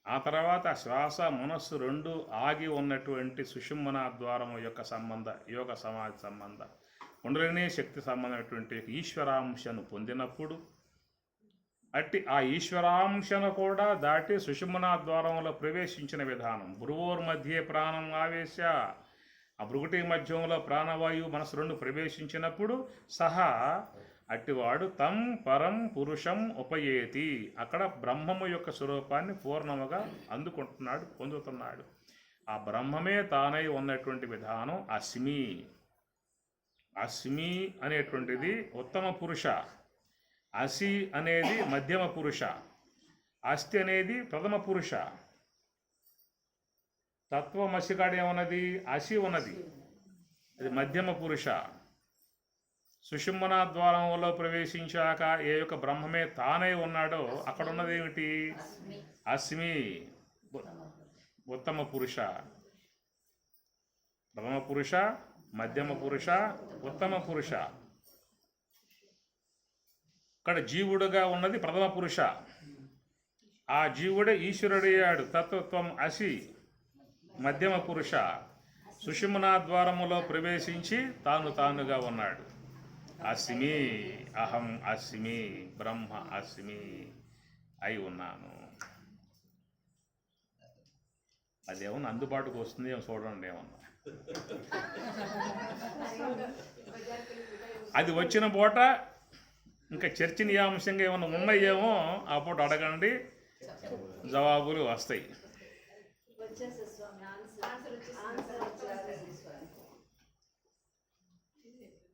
ఆ తర్వాత శ్వాస మనస్సు రెండు ఆగి ఉన్నటువంటి సుషుమ్నా ద్వారము యొక్క సంబంధ, యోగ సమాధి సంబంధ, కుండలిని శక్తి సంబంధమైనటువంటి ఈశ్వరాంశను పొందినప్పుడు, అట్టి ఆ ఈశ్వరాంశను కూడా దాటి సుషుమ్నా ద్వారంలో ప్రవేశించిన విధానం. భ్రువోర్ మధ్యే ప్రాణం ఆవేశ, ఆ భృగుటి మధ్యంలో ప్రాణవాయువు మనసు రెండు ప్రవేశించినప్పుడు సహా అట్టివాడు తం పరం పురుషం ఉపయేతి, అక్కడ బ్రహ్మము యొక్క స్వరూపాన్ని పూర్ణముగా అందుకుంటున్నాడు, పొందుతున్నాడు. ఆ బ్రహ్మమే తానై ఉన్నటువంటి విధానం అస్మి. అస్మి అనేటువంటిది ఉత్తమ పురుష, అసి అనేది మధ్యమ పురుష, అస్తి అనేది ప్రథమ పురుష. తత్వమసికాడ ఏమన్నది? అసి ఉన్నది, అది మధ్యమ పురుష. సుషుమ్నా ద్వారంలో ప్రవేశించాక ఏ యొక్క బ్రహ్మమే తానై ఉన్నాడో అక్కడ ఉన్నది ఏమిటి? అస్మి, ఉత్తమ పురుష. ప్రథమ పురుష, మధ్యమ పురుష, ఉత్తమ పురుష. ఇక్కడ జీవుడుగా ఉన్నది ప్రథమ పురుష. ఆ జీవుడే ఈశ్వరుడయ్యాడు. తత్వత్వం అసి మధ్యమ పురుష. సుషుమ్నా ద్వారములో ప్రవేశించి తానుగా ఉన్నాడు. అస్మి, అహం అస్మి, బ్రహ్మ అస్మి అయి ఉన్నాను. అదేమన్నా అందుబాటుకు వస్తుంది ఏమో చూడండి. ఏమన్నా అది వచ్చిన పూట ఇంకా చర్చనీయాంశంగా ఏమన్నా ఉన్నాయేమో ఆ పూట అడగండి, జవాబులు వస్తాయి.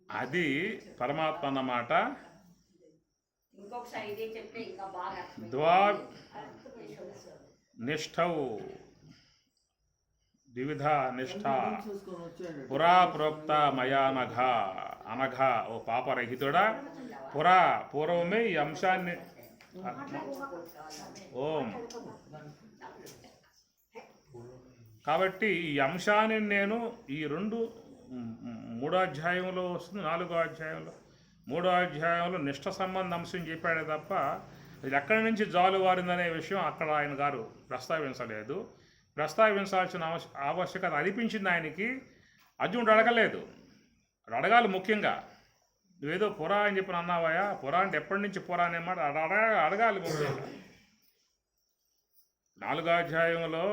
అది పరమాత్మ అన్నమాట. ద్వా నిష్ఠౌ ద్విధ నిష్ఠ పురా ప్రోక్త మయా అనఘ ఓ పాపరహితుడా, పూర్వమే ఈ అంశాన్ని ఓం. కాబట్టి ఈ అంశాన్ని నేను ఈ మూడో అధ్యాయంలో వస్తుంది, 4వ అధ్యాయంలో, 3వ అధ్యాయంలో నిష్ఠ సంబంధ అంశం చెప్పాడే తప్ప ఇది ఎక్కడి నుంచి జాలువారిందనే విషయం అక్కడ ఆయన గారు ప్రస్తావించలేదు. ప్రస్తావించాల్సిన ఆవశ్యకత అనిపించింది ఆయనకి. అర్జునుడు అడగలేదు. అడగాలి ముఖ్యంగా. నువ్వేదో పురా అని చెప్పి అన్నావయా, పురా అంటే ఎప్పటి నుంచి పురా అనే మాట అడగాలి ముఖ్యంగా. 4వ అధ్యాయంలో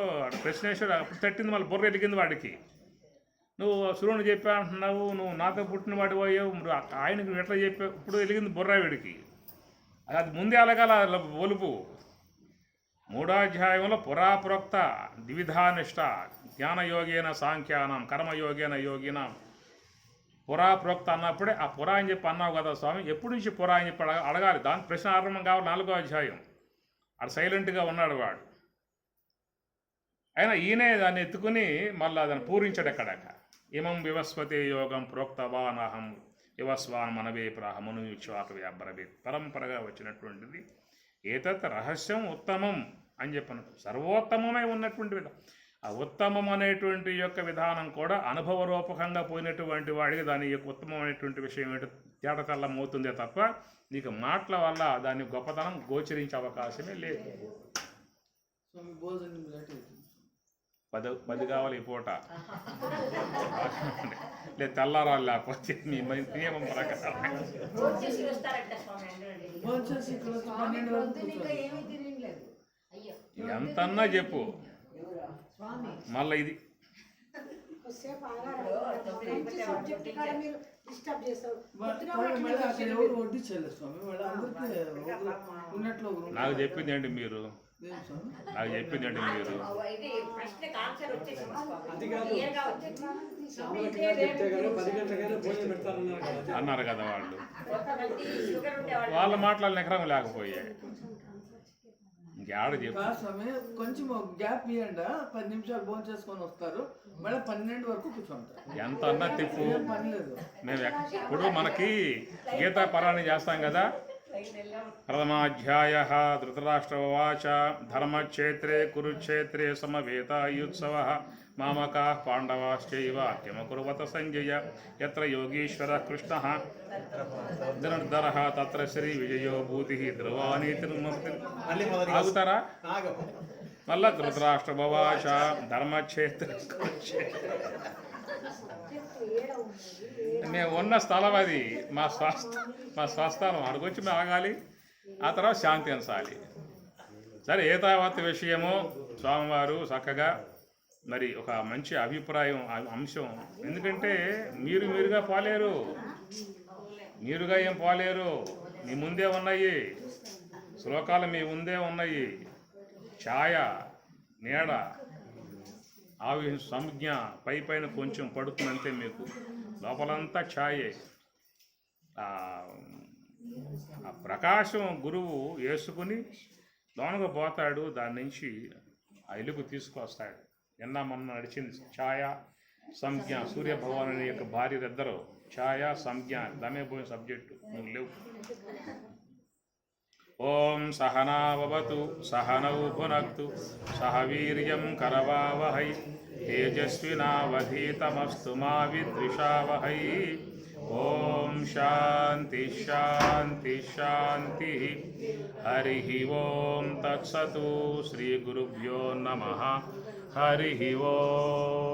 ప్రశ్నేశ్వరు అప్పుడు తట్టింది, మళ్ళీ బుర్ర ఎదిగింది వాడికి. నువ్వు సురువుని చెప్పా అంటున్నావు, నువ్వు నాతో పుట్టిన వాడి పోయావు, ఆయనకు ఎట్లా చెప్పావు, ఇప్పుడు వెలిగింది బుర్ర వీడికి. అది ముందే అలగాల ఒలుపు. 3వ అధ్యాయంలో పురాప్రోక్త ద్విధానిష్ట జ్ఞానయోగేన సాంఖ్యానం కర్మయోగేన యోగినాం. పురాప్రోక్త అన్నప్పుడే ఆ పురా అని చెప్పి అన్నావు కదా స్వామి, ఎప్పటి నుంచి పురా అని చెప్పి అడగాలి. దాని ప్రశ్న ఆరంభం కావాలి 4వ అధ్యాయం. అది సైలెంట్గా ఉన్నాడు వాడు. అయినా ఈయనే దాన్ని ఎత్తుకుని మళ్ళీ దాన్ని పూరించాడు. ఎక్కడక ఇమం వివస్వతే యోగం ప్రోక్తవానహం వివస్వాన్ మనవే ప్రాహమును విశ్వాక వ్యాబ్రవేత్. పరంపరగా వచ్చినటువంటిది. ఏతత్ రహస్యం ఉత్తమం అని చెప్పను. సర్వోత్తమమై ఉన్నటువంటి విధానం. ఆ ఉత్తమం అనేటువంటి యొక్క విధానం కూడా అనుభవరూపకంగా పోయినటువంటి వాడికి దాని యొక్క ఉత్తమమైనటువంటి విషయం ఏంటో తేటతెల్లమవుతుందే తప్ప నీకు మాటల వల్ల దాని గొప్పతనం గోచరించే అవకాశమే లేదు. 10 కావాలి ఈ పూట, లేదు తెల్లారాలు, లేకపోతే మీ నియమం ప్రకారం ఎంతన్నా చెప్పు. మళ్ళీ ఇది నాకు చెప్పింది ఏంటి మీరు, నాకు చెప్పింది ఏంటి మీరు అన్నారు కదా. వాళ్ళ మాటలు నికరం లేకపోయాయి. ఇంకేడ చెప్పు. కొంచెం గ్యాప్ ఇవ్వండి, 10 నిమిషాలు భోజనం చేసుకొని వస్తారు, మళ్ళీ 12 వరకు కూర్చుంటారు. ఎంత అన్నా తిప్పు. మేము ఇప్పుడు మనకి గీతా పరాన్ని చేస్తాం కదా. ప్రథమాధ్యాయ ధృతరాష్ట్రవాచ ధర్మక్షేత్రే కురుక్షేత్రే సమవేతాయుత్సవ మామకా పాండవాశ్చైవ కిమకుర్వత సంజయ యత్ర యోగీశ్వర కృష్ణ ధనుర్ధర తత్ర శ్రీ విజయో భూతి ధ్రువానీతి. ఆగుతారా? మళ్ళా ధృతరాష్ట్రవాచ ధర్మక్షేత్రే మేము ఉన్న స్థలం అది, మా స్వస్థలం. అడుగొచ్చి మేము ఆగాలి, ఆ తర్వాత శాంతి అనసాలి. సరే, ఏతావత్ విషయము స్వామివారు చక్కగా మరి ఒక మంచి అభిప్రాయం అంశం. ఎందుకంటే మీరుగా పోలేరు, మీరుగా ఏం పోలేరు. మీ ముందే ఉన్నాయి శ్లోకాలు, మీ ముందే ఉన్నాయి. ఛాయ, నీడ, ఆవి సంజ్ఞ పైన కొంచెం పడుతుందంటే మీకు లోపలంతా ఛాయే. ఆ ప్రకాశం గురువు వేసుకుని లోనకు పోతాడు, దాని నుంచి ఆ ఇలుగు తీసుకొస్తాడు. మొన్న నడిచింది ఛాయ సంజ్ఞ. సూర్యభగవాను యొక్క భార్యలిద్దరూ ఛాయ సంజ్ఞ. దామే పోయిన సబ్జెక్టు నువ్వు లేవు. ఓం సహనావవతు సహనౌ భునక్తు సహ వీర్యం కరవావహై తేజస్వినావధీతమస్తు మా విద్విషావహై. ఓం శాంతి శాంతి శాంతి. హరి ఓం తత్సతు. శ్రీ గురుభ్యో నమః. హరి ఓం.